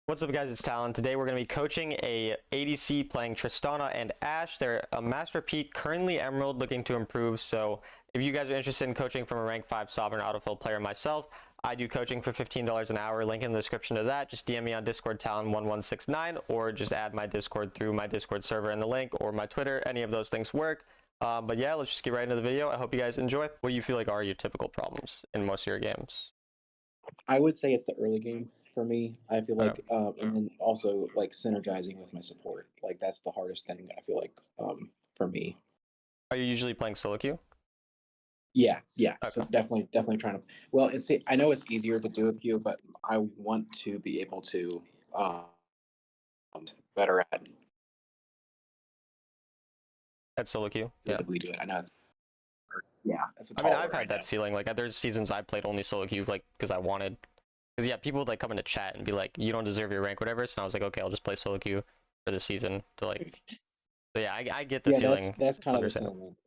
What's up, guys? It's Talon. Today we're going to be coaching a ADC playing Tristana and Ashe. They're a Master Peak, currently Emerald, looking to improve. So if you guys are interested in coaching from a rank 5 Sovereign autofill player myself, I do coaching for $15 an hour. Link in the description to that. Just DM me on Discord, Talon1169, or just add my Discord through my Discord server in the link, or my Twitter. Any of those things work. But yeah, let's just get right into the video. I hope you guys enjoy. What do you feel like are your typical problems in most of your games? I would say it's the early game for me. I feel Okay. like, and then also like synergizing with my support. Like that's the hardest thing I feel like for me. Are you usually playing solo queue? Yeah. So Okay. definitely trying to. Well, I know it's easier to do with you, but I want to be able to better At solo queue? Yeah. we do it. I know it's a I mean, tall I've order had right that now. feeling. Like, there's seasons I played only solo queue, like, because I wanted. Because, yeah, people would, like, come into chat and be like, you don't deserve your rank, whatever. So I was like, okay, I'll just play solo queue for the season to, like. So, yeah, I get the Yeah, feeling. that's kind of the Understandable. sentiment.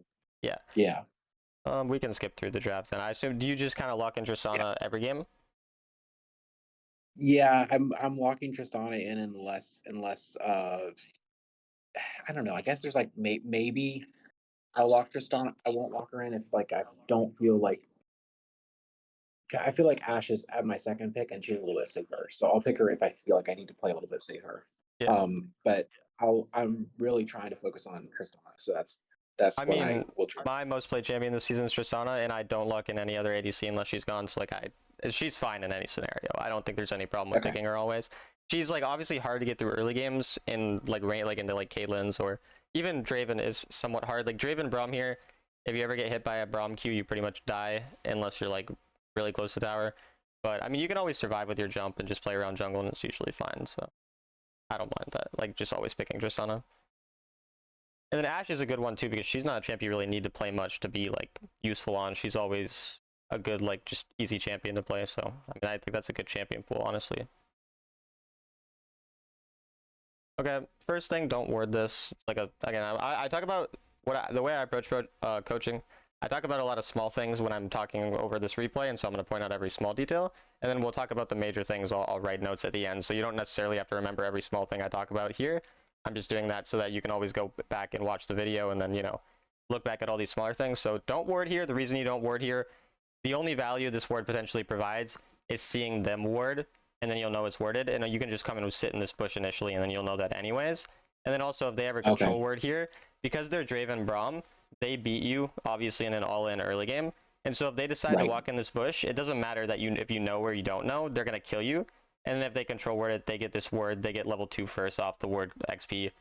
Yeah. Yeah. We can skip through the draft. And I assume, do you just kind of lock in Tristana every game? Yeah, I'm locking Tristana in unless I don't know. I guess there's like maybe I'll lock Tristana. I won't lock her in if like I don't feel like I feel like Ash is at my second pick and she's a little bit safer. So I'll pick her if I feel like I need to play a little bit safer. Yeah. But I'm really trying to focus on Tristana. So that's I what I mean, will try. my most played champion this season is Tristana, and I don't lock in any other ADC unless she's gone. So, like, she's fine in any scenario. I don't think there's any problem with Okay. picking her always. She's, like, obviously hard to get through early games in, like, into, like, Caitlyn's, or even Draven is somewhat hard. Like, Draven Braum here, if you ever get hit by a Braum Q, you pretty much die unless you're, like, really close to tower. But, I mean, you can always survive with your jump and just play around jungle, and it's usually fine. So, I don't mind that. Like, just always picking Tristana. And then Ashe is a good one too, because she's not a champ you really need to play much to be like useful on. She's always a good, like, just easy champion to play. So I mean, I think that's a good champion pool, honestly. Okay, first thing, don't word this. Like, again, I talk about the way I approach coaching. I talk about a lot of small things when I'm talking over this replay, and so I'm going to point out every small detail, and then we'll talk about the major things. I'll write notes at the end, so you don't necessarily have to remember every small thing I talk about here. I'm just doing that so that you can always go back and watch the video and then, you know, look back at all these smaller things. So don't word here. The reason you don't word here, the only value this word potentially provides is seeing them word, and then you'll know it's worded, and you can just come and sit in this bush initially, and then you'll know that anyways. And then also, if they ever control word here, because they're Draven Braum, they beat you, obviously, in an all-in early game. And so if they decide to walk in this bush, it doesn't matter that if you know where you don't know, they're going to kill you. And then if they control word it, they get this word, they get level 2 first off the word XP.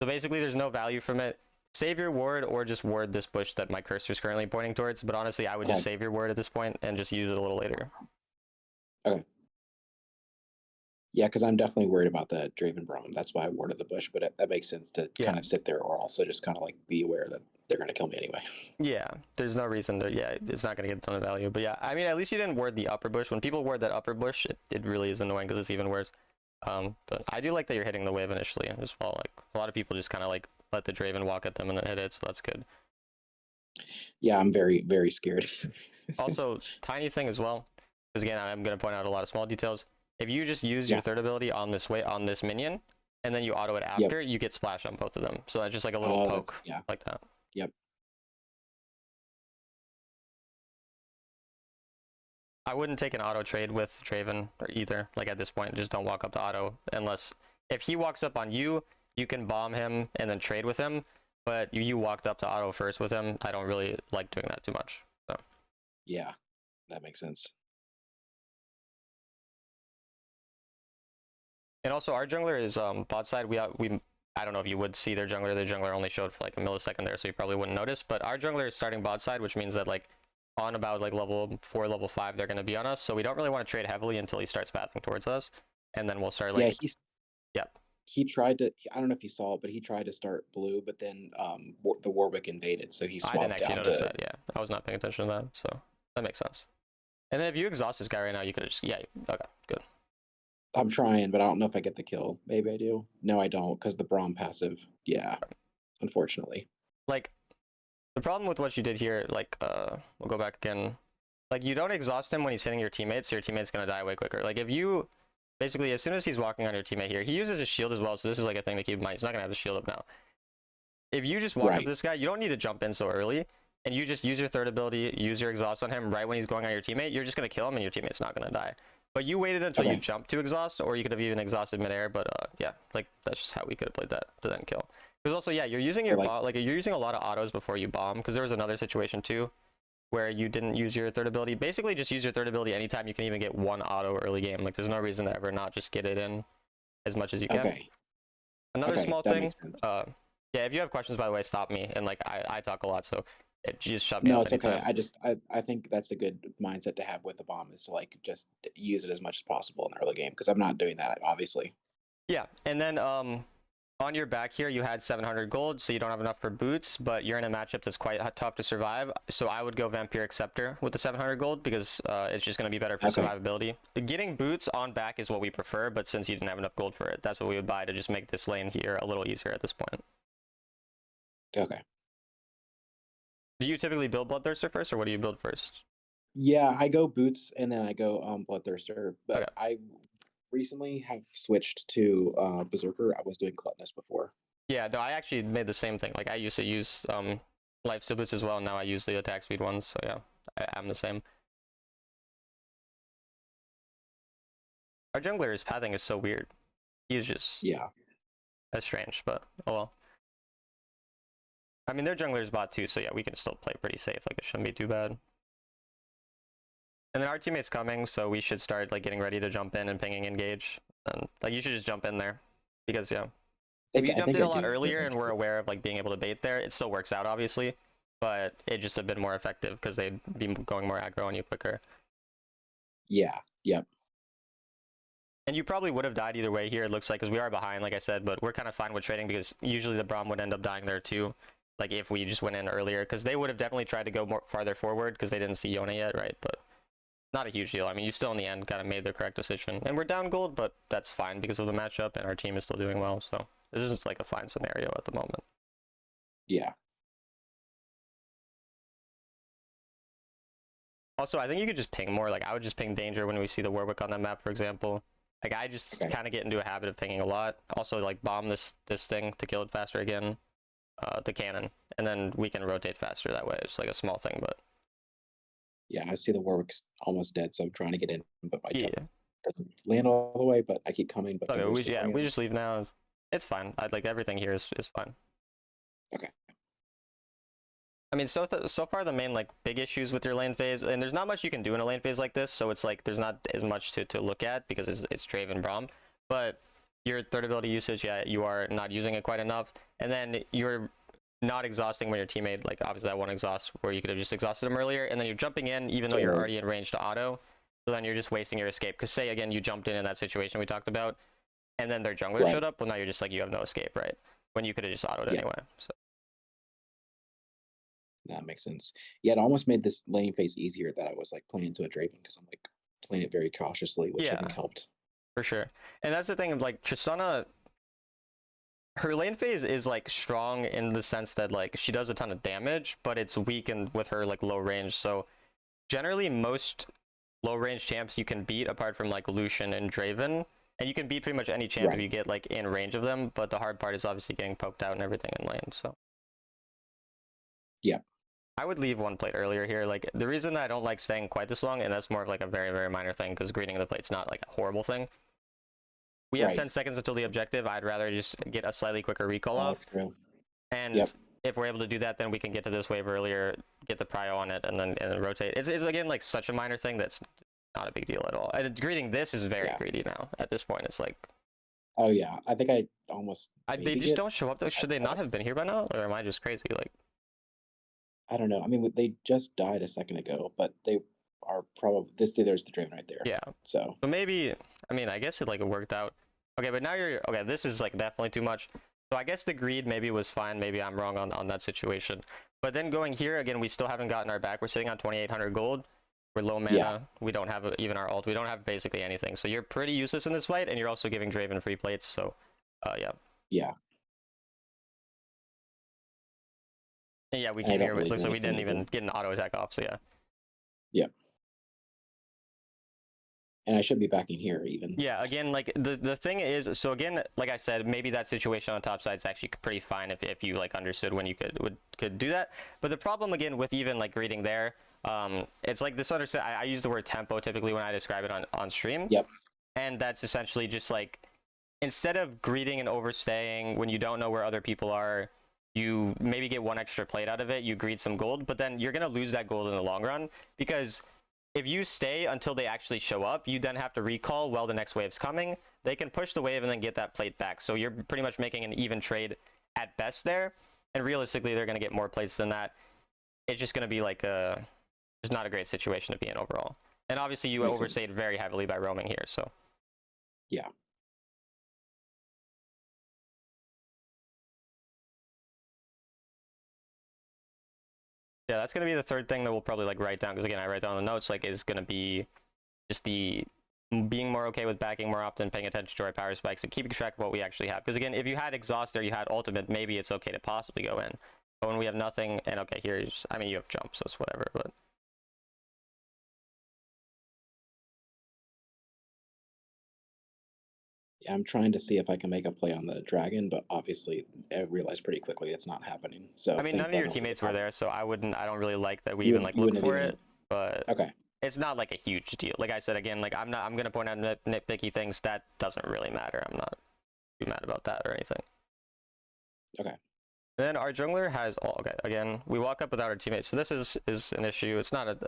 So basically, there's no value from it. Save your word or just word this bush that my cursor is currently pointing towards. But honestly, I would just save your word at this point and just use it a little later. Okay. Yeah, because I'm definitely worried about the Draven Braum. That's why I worded the bush, but that makes sense to kind of sit there or also just kind of like be aware that they're going to kill me anyway. Yeah, there's no reason to, yeah, it's not going to get a ton of value. But yeah, I mean, at least you didn't word the upper bush. When people word that upper bush, it really is annoying because it's even worse. But I do like that you're hitting the wave initially as well. Like, a lot of people just kind of like let the Draven walk at them and then hit it, so that's good. Yeah, I'm very, very scared. Also, tiny thing as well, because again, I'm going to point out a lot of small details. If you just use your third ability on this minion, and then you auto it after, you get splash on both of them. So that's just like a little poke, like that. Yep. I wouldn't take an auto trade with Draven or either. Like, at this point, just don't walk up to auto unless if he walks up on you, you can bomb him and then trade with him. But you walked up to auto first with him. I don't really like doing that too much. So yeah, that makes sense. And also, our jungler is bot side. We I don't know if you would see their jungler. Their jungler only showed for like a millisecond there, so you probably wouldn't notice. But our jungler is starting bot side, which means that like on about like level 4, level 5, they're going to be on us. So we don't really want to trade heavily until he starts pathing towards us, and then we'll start like. Yeah, he tried to. I don't know if you saw it, but he tried to start blue, but then the Warwick invaded, so he swapped. I didn't actually notice that. Yeah, I was not paying attention to that, so that makes sense. And then if you exhaust this guy right now, you could just okay, good. I'm trying, but I don't know if I get the kill. Maybe I do. No, I don't, because the Braum passive. Yeah, unfortunately. Like, the problem with what you did here, like, we'll go back again. Like, you don't exhaust him when he's hitting your teammates, so your teammate's gonna die way quicker. Like, if you basically, as soon as he's walking on your teammate here, he uses his shield as well, so this is like a thing to keep in mind. He's not gonna have the shield up now. If you just walk up Right. to this guy, you don't need to jump in so early, and you just use your third ability, use your exhaust on him right when he's going on your teammate, you're just gonna kill him, and your teammate's not gonna die. But you waited until you Okay. jumped to exhaust, or you could have even exhausted midair. But yeah, like that's just how we could have played that to then kill. Because also, yeah, you're using your like- you're using a lot of autos before you bomb. Because there was another situation too, where you didn't use your third ability. Basically, just use your third ability anytime you can even get one auto early game. Like, there's no reason to ever not just get it in as much as you can. Okay. Another Okay, small that thing. makes sense. Yeah, if you have questions, by the way, stop me. And like, I talk a lot, so just shut me No, up it's okay. anytime. I think that's a good mindset to have with the bomb is to like just use it as much as possible in the early game because I'm not doing that obviously. Yeah, and then on your back here, you had 700 gold, so you don't have enough for boots, but you're in a matchup that's quite tough to survive. So I would go Vampiric Scepter with the 700 gold because it's just going to be better for Okay. survivability. Getting boots on back is what we prefer, but since you didn't have enough gold for it, that's what we would buy to just make this lane here a little easier at this point. Okay. Do you typically build Bloodthirster first, or what do you build first? Yeah, I go boots and then I go Bloodthirster, but Okay. I recently have switched to Berserker. I was doing Gluttonous before. Yeah, no, I actually made the same thing. Like, I used to use lifesteal boots as well, and now I use the attack speed ones, so yeah, I'm the same. Our jungler's pathing is so weird. He's just Yeah. that's strange, but oh well. I mean, their jungler's bot too, so yeah, we can still play pretty safe. Like, it shouldn't be too bad. And then our teammate's coming, so we should start like getting ready to jump in and pinging engage. And like, you should just jump in there because yeah, if you I jumped think in I a lot do. earlier and we're aware of like being able to bait there, it still works out obviously, but it just a bit more effective because they'd be going more aggro on you quicker. Yeah. Yep. And you probably would have died either way here, it looks like, because we are behind, like I said, but we're kind of fine with trading because usually the Braum would end up dying there too. Like, if we just went in earlier, because they would have definitely tried to go more farther forward because they didn't see Yone yet, right? But not a huge deal. I mean, you still in the end kind of made the correct decision. And we're down gold, but that's fine because of the matchup, and our team is still doing well. So this is just like a fine scenario at the moment. Yeah. Also, I think you could just ping more. Like, I would just ping danger when we see the Warwick on that map, for example. Like, I just Okay. kind of get into a habit of pinging a lot. Also, like, bomb this thing to kill it faster again, the cannon, and then we can rotate faster that way. It's like a small thing, but Yeah. I see the Warwick's almost dead, so I'm trying to get in, but my yeah. jump doesn't land all the way. But I keep coming. But Okay, then there's the we Brand. just leave now. It's fine. Like, everything here is fine. Okay. I mean, so far the main like big issues with your lane phase, and there's not much you can do in a lane phase like this, so it's like there's not as much to look at because it's Draven Braum, but your third ability usage, yeah, you are not using it quite enough, and then you're not exhausting when your teammate, like obviously that one exhaust where you could have just exhausted him earlier, and then you're jumping in even though you're already in range to auto, so then you're just wasting your escape. Because say again you jumped in that situation we talked about, and then their jungler Right. showed up, well now you're just like you have no escape, right? When you could have just autoed Yeah. anyway. So. That makes sense. Yeah, it almost made this lane phase easier that I was like playing into a Draven because I'm like playing it very cautiously, which I think Yeah. helped. For sure. And that's the thing of like Tristana, her lane phase is like strong in the sense that like she does a ton of damage, but it's weakened with her like low range. So generally most low range champs you can beat apart from like Lucian and Draven. And you can beat pretty much any champ if Right. you get like in range of them, but the hard part is obviously getting poked out and everything in lane. So Yeah. I would leave one plate earlier here. Like the reason that I don't like staying quite this long, and that's more of like a very, very minor thing because greeting the plate's not like a horrible thing. We have Right. 10 seconds until the objective. I'd rather just get a slightly quicker recall Oh, off. true. And Yep. if we're able to do that, then we can get to this wave earlier, get the prio on it, and then rotate. It's again like such a minor thing that's not a big deal at all. And greeting this is very Yeah. greedy now. At this point, it's like Oh yeah, I think I almost. they maybe just get- don't show up. Though. Should they not have been here by now, or am I just crazy? Like I don't know. I mean, they just died a second ago, but they are probably there's the Draven right there. yeah. So So maybe I mean I guess it like worked out. Okay, but now you're okay. This is like definitely too much. So I guess the greed maybe was fine. Maybe I'm wrong on that situation. But then going here again, we still haven't gotten our back. We're sitting on 2,800 gold. We're low mana. Yeah. We don't have even our ult. We don't have basically anything. So you're pretty useless in this fight, and you're also giving Draven free plates. So, yeah. yeah, And yeah, we I came don't here. really Looks do like we didn't anything even get an auto attack off. So yeah. Yep. And I should be back in here even. Yeah, again, like the thing is, so again, like I said, maybe that situation on top side is actually pretty fine if you like understood when you could do that. But the problem again with even like greeting there, it's like this understand. I use the word tempo typically when I describe it on stream. Yep. And that's essentially just like, instead of greeting and overstaying when you don't know where other people are, you maybe get one extra plate out of it, you greed some gold, but then you're going to lose that gold in the long run, because if you stay until they actually show up, you then have to recall while the next wave's coming. They can push the wave and then get that plate back. So you're pretty much making an even trade at best there. And realistically, they're going to get more plates than that. It's just going to be like just not a great situation to be in overall. And obviously you overstayed very heavily by roaming here, so. Yeah. Yeah, that's going to be the third thing that we'll probably like write down, because again, I write down the notes, like, is going to be just the being more okay with backing more often, paying attention to our power spikes, and keeping track of what we actually have. Because again, if you had exhaust there, you had ultimate, maybe it's okay to possibly go in. But when we have nothing, and okay, here's, I mean, you have jump, so it's whatever, but. Yeah, I'm trying to see if I can make a play on the dragon, but obviously I realized pretty quickly it's not happening. So I mean, none of your teammates were there, so I don't really like that we even like you look wouldn't for even- it, but Okay. it's not like a huge deal. Like I said, again, like I'm gonna point out nitpicky things, that doesn't really matter. I'm not too mad about that or anything. Okay. And then our jungler has okay, again, we walk up without our teammates, so this is an issue. It's not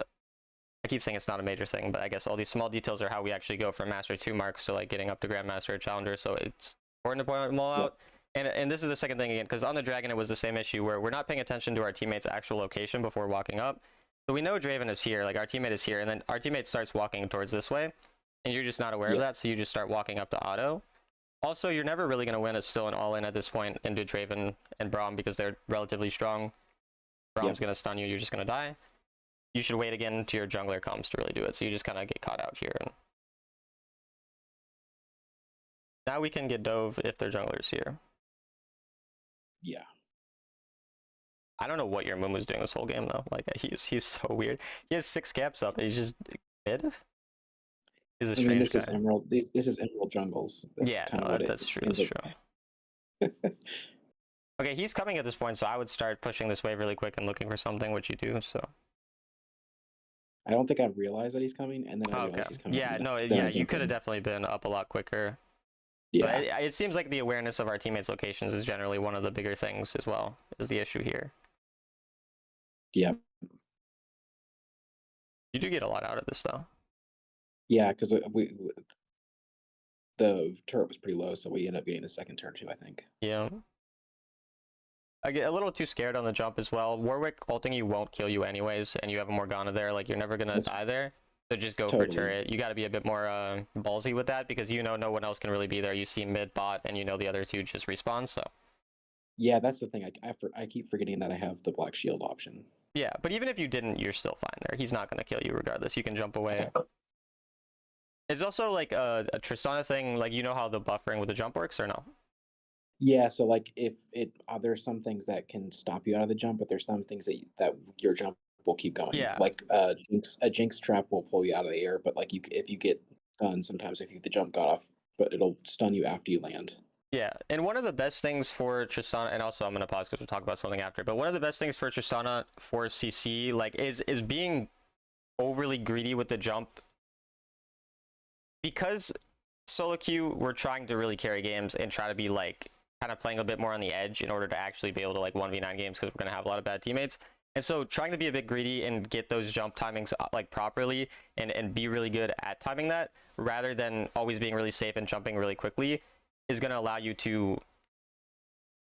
I keep saying it's not a major thing, but I guess all these small details are how we actually go from Master 2 marks to like getting up to Grandmaster or Challenger, so it's important to point them all out. And this is the second thing again, because on the Dragon it was the same issue where we're not paying attention to our teammate's actual location before walking up. So we know Draven is here, like our teammate is here, and then our teammate starts walking towards this way, and you're just not aware of that, so you just start walking up to auto. Also, you're never really going to win still an all-in at this point into Draven and Braum because they're relatively strong. Braum's going to stun you, you're just going to die. You should wait again until your jungler comes to really do it, so you just kind of get caught out here. And now we can get Dove if their jungler's here. Yeah. I don't know what your Moon was doing this whole game though. Like he's so weird. He has 6 caps up. And he's just mid. He's a strange this guy. is Emerald. This is Emerald Jungles. That's that's true. That's true. Okay, he's coming at this point, so I would start pushing this wave really quick and looking for something, which you do. So. I don't think I realized that he's coming, and then I realized he's coming. Yeah, no, yeah, you could have definitely been up a lot quicker. Yeah. It seems like the awareness of our teammates' locations is generally one of the bigger things as well, is the issue here. Yeah. You do get a lot out of this, though. Yeah, because the turret was pretty low, so we ended up getting the second turret too, I think. Yeah. I get a little too scared on the jump as well. Warwick ulting you won't kill you anyways, and you have a Morgana there. Like, you're never going to die there. So just go for turret. You got to be a bit more ballsy with that, because you know no one else can really be there. You see mid bot, and you know the other two just respawn, so. Yeah, that's the thing. I keep forgetting that I have the black shield option. Yeah, but even if you didn't, you're still fine there. He's not going to kill you regardless. You can jump away. Okay. It's also like a Tristana thing, like, you know how the buffering with the jump works or no? Yeah, so like if there's some things that can stop you out of the jump, but there's some things that your jump will keep going. Yeah. Like a jinx trap will pull you out of the air, but like if you get stunned, sometimes if the jump got off, but it'll stun you after you land. Yeah, and one of the best things for Tristana, and also I'm gonna pause because we'll talk about something after, but one of the best things for Tristana for CC like is being overly greedy with the jump, because solo queue we're trying to really carry games and try to be like kind of playing a bit more on the edge in order to actually be able to like 1v9 games, because we're gonna have a lot of bad teammates. And so trying to be a bit greedy and get those jump timings like properly and be really good at timing that, rather than always being really safe and jumping really quickly, is going to allow you to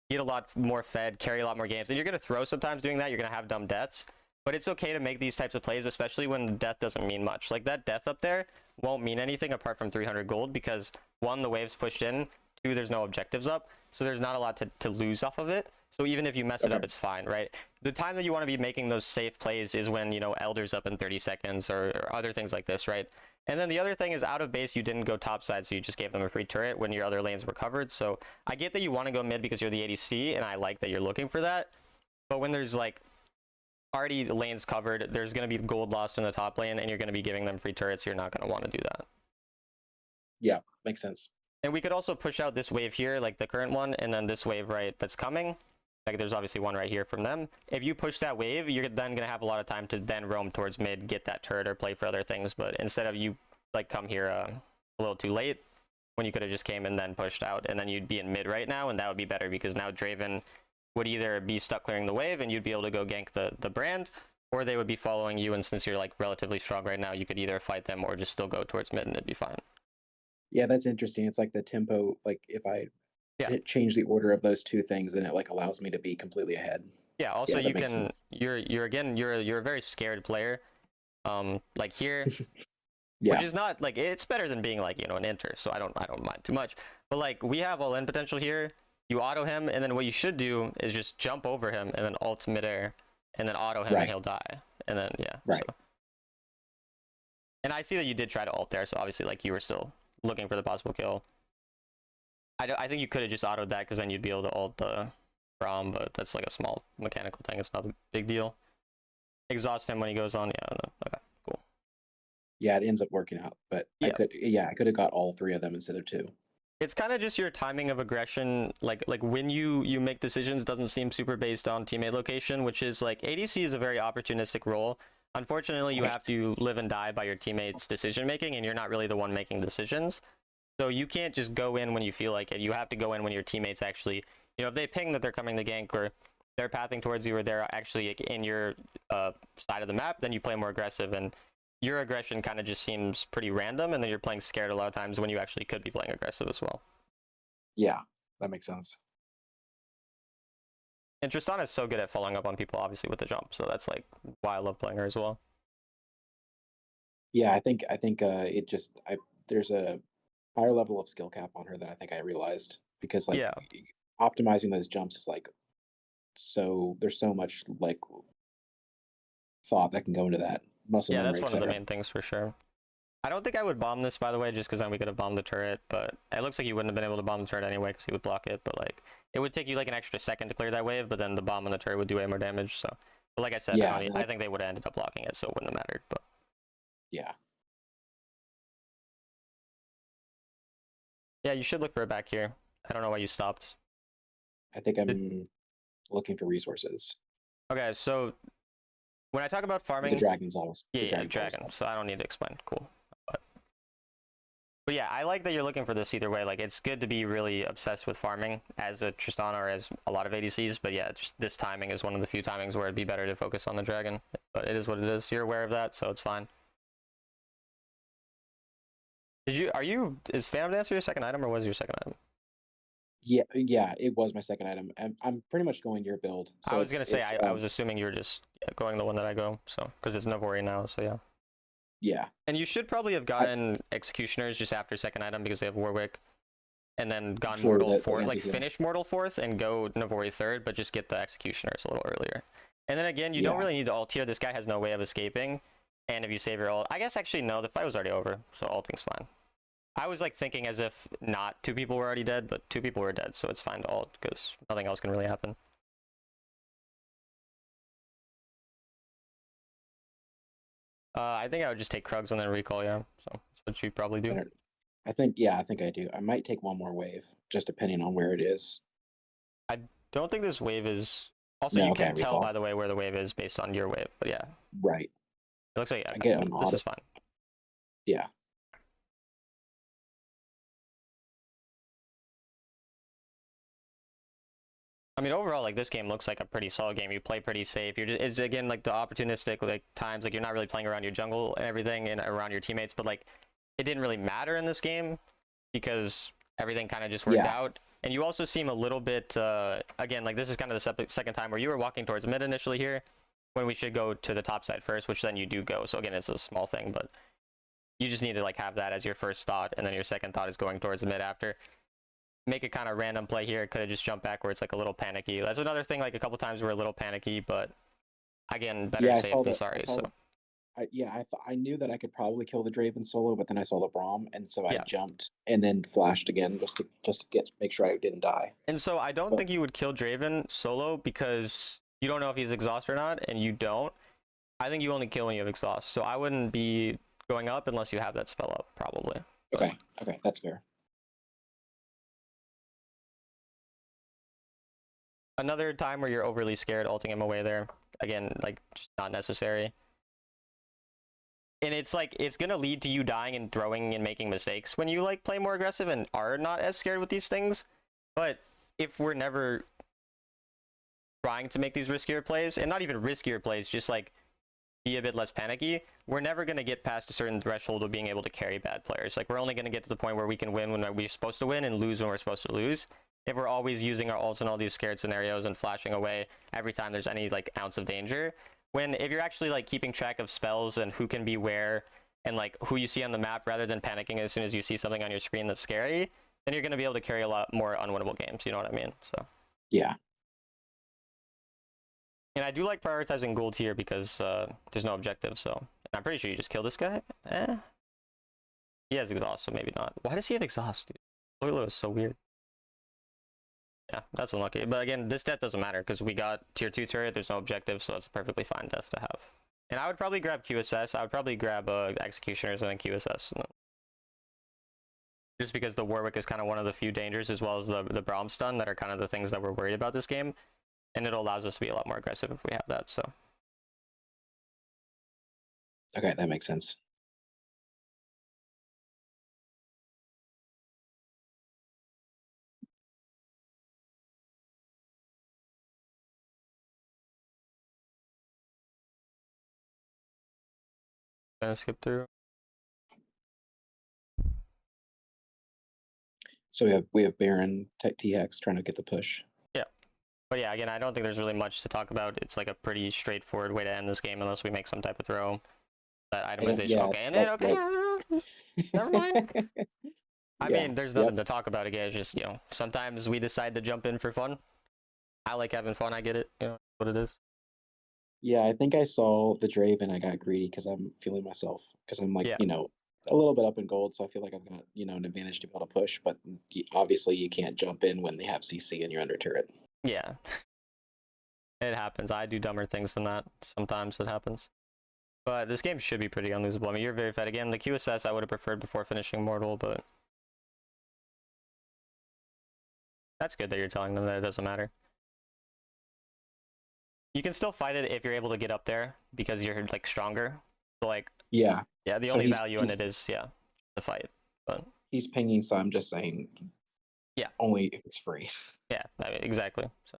get a lot more fed, carry a lot more games. And you're going to throw sometimes doing that. You're going to have dumb deaths. But it's okay to make these types of plays, especially when death doesn't mean much. Like that death up there won't mean anything apart from 300 gold, because 1, the wave's pushed in, 2, there's no objectives up. So there's not a lot to lose off of it. So even if you mess it up, it's fine, right? The time that you want to be making those safe plays is when, you know, Elder's up in 30 seconds or other things like this, right? And then the other thing is, out of base, you didn't go top side, so you just gave them a free turret when your other lanes were covered. So I get that you want to go mid because you're the ADC, and I like that you're looking for that. But when there's like already lanes covered, there's going to be gold lost in the top lane, and you're going to be giving them free turrets. You're not going to want to do that. Yeah, makes sense. And we could also push out this wave here, like the current one, and then this wave right that's coming. Like there's obviously one right here from them. If you push that wave, you're then gonna have a lot of time to then roam towards mid, get that turret or play for other things. But instead of you like come here a little too late, when you could have just came and then pushed out, and then you'd be in mid right now, and that would be better because now Draven would either be stuck clearing the wave and you'd be able to go gank the brand, or they would be following you, and since you're like relatively strong right now, you could either fight them or just still go towards mid and it'd be fine. Yeah, that's interesting. It's like the tempo. Like if I Yeah. change the order of those two things, then it like allows me to be completely ahead. Yeah, also Yeah, that you makes can sense. you're again you're a very scared player. Like here, Yeah, which is not like it's better than being like, you know, an inter, so I don't mind too much. But like we have all in potential here. You auto him, and then what you should do is just jump over him and then ult midair, and then auto him Right. and he'll die. And then yeah. Right. So. And I see that you did try to ult there, so obviously like you were still looking for the possible kill. I think you could have just autoed that because then you'd be able to ult the Braum, but that's like a small mechanical thing. It's not a big deal. Exhaust him when he goes on. Yeah. No. Okay. Cool. yeah, it ends up working out. But Yeah. I could have got all three of them instead of two. It's kind of just your timing of aggression. Like when you make decisions doesn't seem super based on teammate location, which is like ADC is a very opportunistic role. Unfortunately, you Right. have to live and die by your teammates' decision making, and you're not really the one making decisions. So you can't just go in when you feel like it. You have to go in when your teammates actually, you know, if they ping that they're coming to gank or they're pathing towards you or they're actually in your side of the map, then you play more aggressive. And your aggression kind of just seems pretty random, and then you're playing scared a lot of times when you actually could be playing aggressive as well. Yeah, that makes sense. And Tristana is so good at following up on people, obviously, with the jump. So that's like why I love playing her as well. Yeah, I think it just there's a higher level of skill cap on her than I think I realized because like Yeah. optimizing those jumps is like so there's so much like thought that can go into that muscle Yeah, memory, that's one of the etc. main things for sure. I don't think I would bomb this, by the way, just because then we could have bombed the turret. But it looks like you wouldn't have been able to bomb the turret anyway because he would block it. But like, it would take you like an extra second to clear that wave, but then the bomb on the turret would do way more damage. So, but like I said, Yeah, I think they would have ended up blocking it, so it wouldn't have mattered. But Yeah. yeah, you should look for it back here. I don't know why you stopped. I think I'm looking for resources. Okay, so when I talk about farming, The dragon's almost. yeah, the yeah, dragon's almost dragon. up. So I don't need to explain. Cool. But yeah, I like that you're looking for this either way. Like, it's good to be really obsessed with farming as a Tristana or as a lot of ADCs. But yeah, just this timing is one of the few timings where it'd be better to focus on the dragon. But it is what it is. You're aware of that, so it's fine. Is Phantom Dancer your second item, or was your second item? Yeah, it was my second item. I'm pretty much going your build. So I was gonna say, I um, was assuming you were just going the one that I go, so because it's Navori now, so yeah. Yeah, And you should probably have gotten Executioners just after second item because they have Warwick, and then gone Sure, Mortal the fourth, like anti-heal. finish Mortal fourth and go Navori third, but just get the Executioners a little earlier. And then again, you don't Yeah. really need to ult here. This guy has no way of escaping, and if you save your ult, I guess actually no, the fight was already over, so ulting's fine. I was like thinking as if not two people were already dead, but two people were dead, so it's fine to ult because nothing else can really happen. I think I would just take Krugs and then recall, yeah. So that's what you probably do. I think I do. I might take one more wave, just depending on where it is. Don't think this wave is. Also, No, you okay, can tell recall. by the way where the wave is based on your wave, but yeah, Right. it looks like I yeah, get an this auto. is fine. Yeah. I mean, overall, like this game looks like a pretty solid game. You play pretty safe. You're just, it's again like the opportunistic like times, like you're not really playing around your jungle and everything and around your teammates, but like it didn't really matter in this game because everything kind of just worked Yeah. out. And you also seem a little bit again like this is kind of the second time where you were walking towards mid initially here when we should go to the top side first, which then you do go. So again, it's a small thing, but you just need to like have that as your first thought, and then your second thought is going towards the mid after. Make a kind of random play here. Could have just jumped backwards like a little panicky. That's another thing. Like a couple times we were a little panicky, but again, better Yeah, I safe saw than the. sorry. I saw So the. I knew that I could probably kill the Draven solo, but then I saw the Braum, and so I Yeah. jumped and then flashed again just to make sure I didn't die. and so I don't But- think you would kill Draven solo because you don't know if he's exhaust or not, and you don't. I think you only kill when you have exhaust. So I wouldn't be going up unless you have that spell up, probably. Okay, okay, that's fair. Another time where you're overly scared, ulting him away there. Again, like, just not necessary. And it's like, it's gonna lead to you dying and throwing and making mistakes when you like play more aggressive and are not as scared with these things. But if we're never trying to make these riskier plays, and not even riskier plays, just like be a bit less panicky, we're never going to get past a certain threshold of being able to carry bad players. Like, we're only going to get to the point where we can win when we're supposed to win and lose when we're supposed to lose. If we're always using our ults in all these scared scenarios and flashing away every time there's any like ounce of danger, when if you're actually like keeping track of spells and who can be where and like who you see on the map rather than panicking as soon as you see something on your screen that's scary, then you're going to be able to carry a lot more unwinnable games. You know what I mean? So Yeah. and I do like prioritizing gold here because there's no objective. So and I'm pretty sure you just kill this guy. He has exhaust, so maybe not. Why does he have exhaust, dude? Loyalo is so weird. Yeah, that's unlucky. But again, this death doesn't matter because we got tier 2 turret. There's no objective, so that's a perfectly fine death to have. And I would probably grab QSS. I would probably grab Executioners and then QSS. Just because the Warwick is kind of one of the few dangers, as well as the Braum stun, that are kind of the things that we're worried about this game. And it allows us to be a lot more aggressive if we have that, so. Okay, that makes sense. Gonna skip through. So we have Baron TX trying to get the push. Yeah. But yeah, again, I don't think there's really much to talk about. It's like a pretty straightforward way to end this game unless we make some type of throw. That itemization, yeah, okay, and then, okay, never mind. I Yeah, mean, there's nothing to talk about again. It's just, you know, sometimes we decide to jump in for fun. I like having fun, I get it, you know, what it is. Yeah, I think I saw the Drave and I got greedy because I'm feeling myself. Because I'm like, Yeah. you know, a little bit up in gold, so I feel like I've got, you know, an advantage to be able to push, but obviously you can't jump in when they have CC and you're under turret. Yeah. It happens. I do dumber things than that. Sometimes it happens. But this game should be pretty unlosable. I mean, you're very fed. Again, the QSS I would have preferred before finishing Mortal, but that's good that you're telling them that it doesn't matter. You can still fight it if you're able to get up there because you're like stronger. So like Yeah. Yeah, the So only value in it is the fight. But he's pinging, so I'm just saying yeah, only if it's free. yeah, I mean, exactly. So.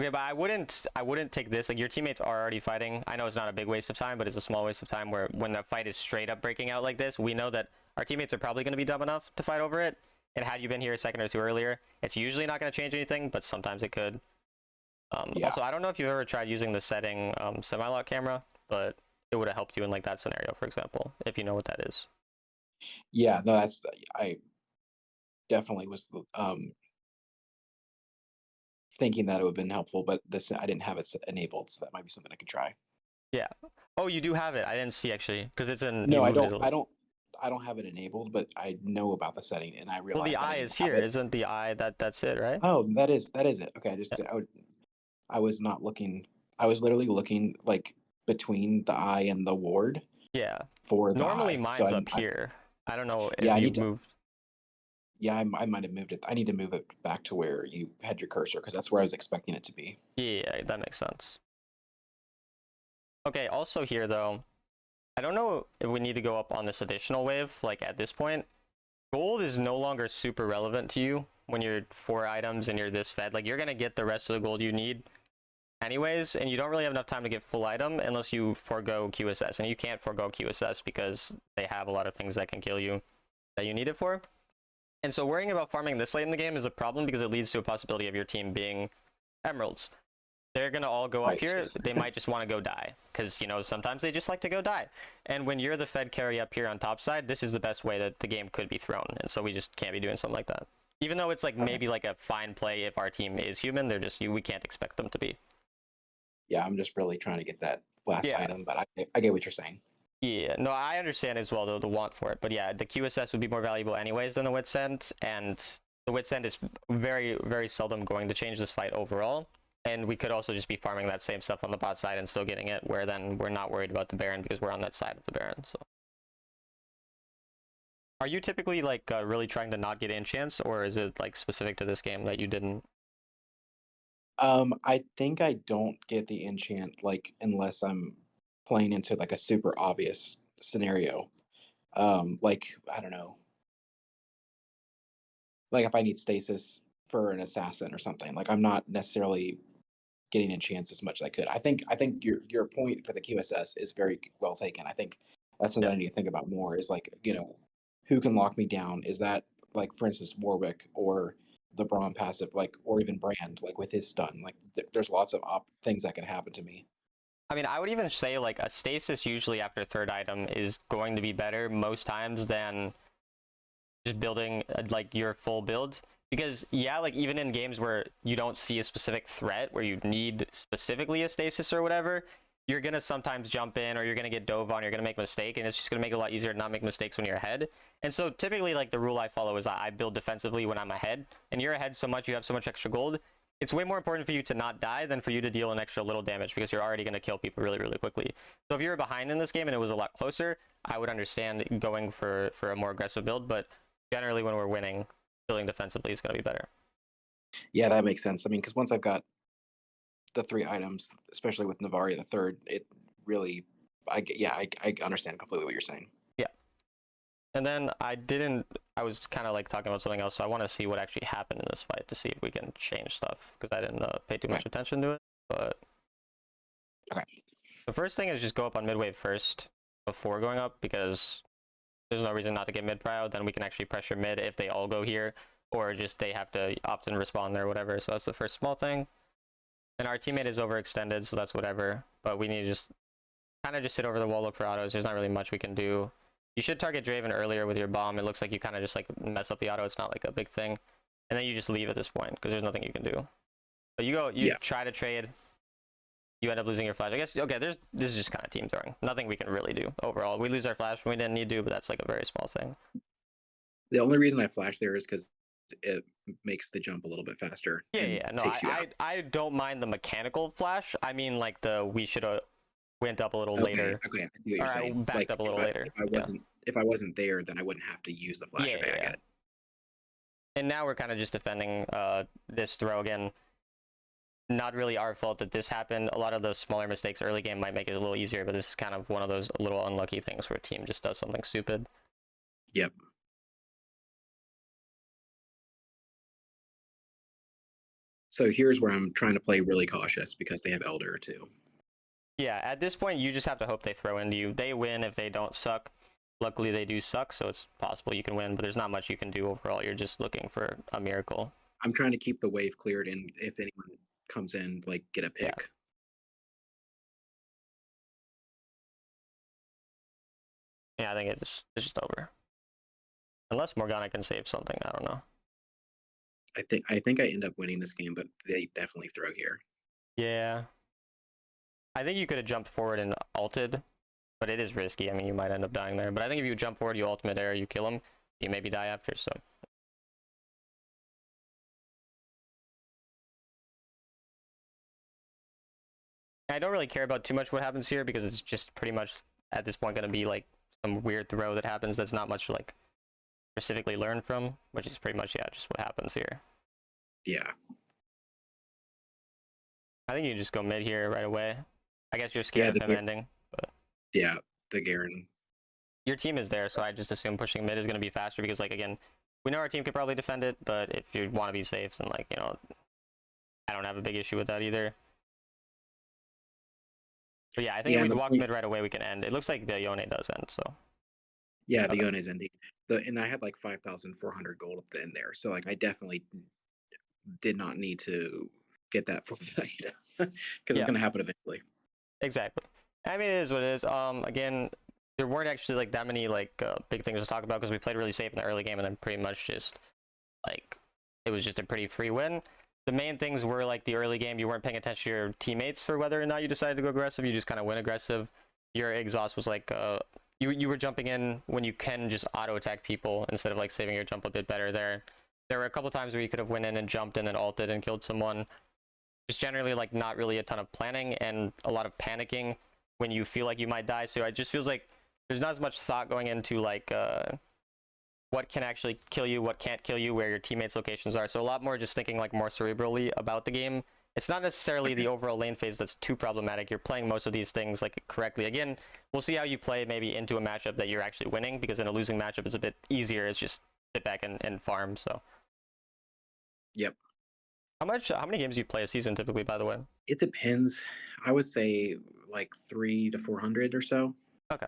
Okay, but I wouldn't take this. Like, your teammates are already fighting. I know it's not a big waste of time, but it's a small waste of time where when the fight is straight up breaking out like this, we know that our teammates are probably going to be dumb enough to fight over it. And had you been here a second or two earlier, it's usually not going to change anything, but sometimes it could. Yeah. Also, I don't know if you've ever tried using the setting semi-lock camera, but it would have helped you in like that scenario, for example, if you know what that is. Yeah, no, I definitely was thinking that it would have been helpful, but I didn't have it enabled, so that might be something I could try. Yeah. Oh, you do have it. I didn't see actually, because it's in. No, I don't have it enabled, but I know about the setting, and I realized. Well, the eye is here, isn't the eye? That's it, right? Oh, that is it. Okay, I was not looking. I was literally looking like between the eye and the ward. Yeah. For the normally eye. mine's up here. I don't know if yeah, you moved. Yeah, I might have moved it. I need to move it back to where you had your cursor because that's where I was expecting it to be. Yeah, that makes sense. Okay, also here though, I don't know if we need to go up on this additional wave, like at this point. Gold is no longer super relevant to you when you're 4 items and you're this fed. Like, you're gonna get the rest of the gold you need anyways, and you don't really have enough time to get full item unless you forego QSS. And you can't forego QSS because they have a lot of things that can kill you that you need it for. And so worrying about farming this late in the game is a problem because it leads to a possibility of your team being emeralds. They're going to all go up here. They might just want to go die because, you know, sometimes they just like to go die. And when you're the fed carry up here on top side, this is the best way that the game could be thrown. And so we just can't be doing something like that. Even though it's like maybe like a fine play if our team is human, they're just, we can't expect them to be. Yeah, I'm just really trying to get that last item, but I get what you're saying. Yeah, no, I understand as well, though, the want for it. But yeah, the QSS would be more valuable anyways than the Wit's End, and the Wit's End is very, very seldom going to change this fight overall. And we could also just be farming that same stuff on the bot side and still getting it, where then we're not worried about the Baron because we're on that side of the Baron. So Are you typically like really trying to not get enchants, or is it like specific to this game that you didn't? I think I don't get the enchant like unless I'm playing into like a super obvious scenario. Like I don't know, like if I need stasis for an assassin or something. Like I'm not necessarily getting enchants as much as I could. I think your point for the QSS is very well taken. I think that's something Yeah. I need to think about more. Is like who can lock me down? Is that like for instance Warwick or the Braum passive, like or even Brand, like with his stun. Like there's lots of things that can happen to me. I mean, I would even say like a stasis usually after third item is going to be better most times than just building like your full build. Because yeah, like even in games where you don't see a specific threat where you need specifically a stasis or whatever, you're gonna sometimes jump in or you're gonna get dove on, you're gonna make a mistake, and it's just gonna make it a lot easier to not make mistakes when you're ahead. And so typically like the rule I follow is I build defensively when I'm ahead, and you're ahead so much, you have so much extra gold. It's way more important for you to not die than for you to deal an extra little damage because you're already going to kill people really, really quickly. So if you were behind in this game and it was a lot closer, I would understand going for a more aggressive build, but generally when we're winning, building defensively is going to be better. Yeah, that makes sense. I mean, because once I've got the three items, especially with Navari the third, it really, I understand completely what you're saying. Yeah. And then I was kind of like talking about something else, so I want to see what actually happened in this fight to see if we can change stuff, because I didn't pay too much attention to it. But Okay. the first thing is just go up on mid wave first before going up, because there's no reason not to get mid prio. Then we can actually pressure mid if they all go here, or just they have to opt in respawn there or whatever. So that's the first small thing. Then our teammate is overextended, so that's whatever. But we need to just kind of just sit over the wall, look for autos. There's not really much we can do. You should target Draven earlier with your bomb. It looks like you kind of just like mess up the auto. It's not like a big thing. And then you just leave at this point because there's nothing you can do. But you try to trade. You end up losing your flash. I guess, okay, this is just kind of team throwing. Nothing we can really do overall. We lose our flash when we didn't need to, but that's like a very small thing. The only reason I flash there is because it makes the jump a little bit faster. Yeah. No, I don't mind the mechanical flash. I mean, like we should have went up a little later. Okay, I see what you're saying. I backed up a little later. If I wasn't there, then I wouldn't have to use the flash. Okay, I get it. And now we're kind of just defending this throw again. Not really our fault that this happened. A lot of those smaller mistakes early game might make it a little easier, but this is kind of one of those little unlucky things where a team just does something stupid. Yep. So here's where I'm trying to play really cautious because they have Elder too. Yeah, at this point, you just have to hope they throw into you. They win if they don't suck. Luckily, they do suck, so it's possible you can win, but there's not much you can do overall. You're just looking for a miracle. I'm trying to keep the wave cleared, and if anyone comes in, like, get a pick. Yeah, I think it's just over. Unless Morgana can save something, I don't know. I think I end up winning this game, but they definitely throw here. Yeah. I think you could have jumped forward and ulted, but it is risky. I mean, you might end up dying there. But I think if you jump forward, you ult mid-air, you kill him, you maybe die after, so. I don't really care about too much what happens here because it's just pretty much at this point going to be like some weird throw that happens that's not much like specifically learn from, which is pretty much, yeah, just what happens here. Yeah. I think you just go mid here right away. I guess you're scared of him ending. But yeah, the Garen. Your team is there, so I just assume pushing mid is going to be faster because, like, again, we know our team could probably defend it, but if you want to be safe, then, like, you know, I don't have a big issue with that either. But yeah, I think if we walk mid right away, we can end. It looks like the Yone does end, so. Yeah, the Yone is ending. And I had like 5,400 gold up the end there, so like I definitely did not need to get that for the night because it's going to happen eventually. Exactly. I mean, it is what it is. Again, there weren't actually like that many like big things to talk about because we played really safe in the early game and then pretty much just like it was just a pretty free win. The main things were like the early game, you weren't paying attention to your teammates for whether or not you decided to go aggressive. You just kind of went aggressive. Your exhaust was like you were jumping in when you can just auto attack people instead of like saving your jump a bit better there. There were a couple times where you could have went in and jumped and then ulted and killed someone. Just generally like not really a ton of planning and a lot of panicking when you feel like you might die. So it just feels like there's not as much thought going into like what can actually kill you, what can't kill you, where your teammates' locations are. So a lot more just thinking like more cerebrally about the game. It's not necessarily the overall lane phase that's too problematic. You're playing most of these things like correctly. Again, we'll see how you play maybe into a matchup that you're actually winning, because in a losing matchup it's a bit easier. It's just sit back and farm. So Yep. how many games do you play a season typically, by the way? It depends. I would say like 300 to 400 or so. Okay,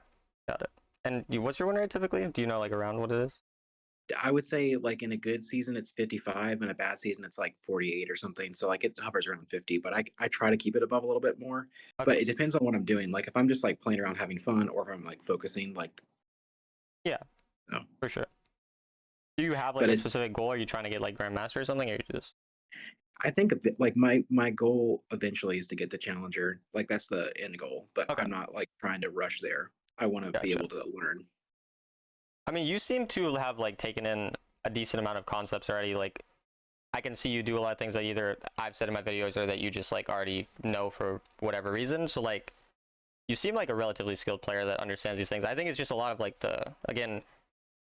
got it. And what's your win rate typically? Do you know like around what it is? I would say like in a good season it's 55, in a bad season it's like 48 or something. So like it hovers around 50, but I try to keep it above a little bit more. Okay. But it depends on what I'm doing. Like if I'm just like playing around having fun, or if I'm like focusing, like Yeah, no. for sure. Do you have like But a it's specific goal? Are you trying to get like Grandmaster or something, or you just I think of it, like my goal eventually is to get the challenger. Like that's the end goal, but okay? I'm not like trying to rush there. I want to be Gotcha. able to learn. I mean, you seem to have like taken in a decent amount of concepts already. Like, I can see you do a lot of things that either I've said in my videos or that you just like already know for whatever reason. So like, you seem like a relatively skilled player that understands these things. I think it's just a lot of like the, again,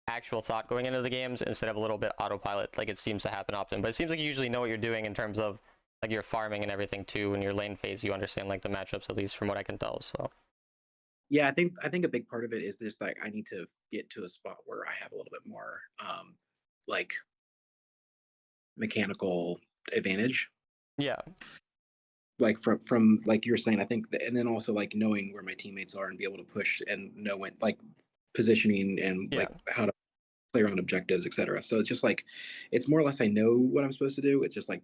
actual thought going into the games instead of a little bit autopilot, like it seems to happen often. But it seems like you usually know what you're doing in terms of like your farming and everything too. In your lane phase, you understand like the matchups, at least from what I can tell. So Yeah, I think a big part of it is just like I need to get to a spot where I have a little bit more like mechanical advantage. yeah, Like from like you're saying, I think and then also like knowing where my teammates are and be able to push and know when, like positioning and yeah. like how to play around objectives, etc. So it's just like it's more or less I know what I'm supposed to do. It's just like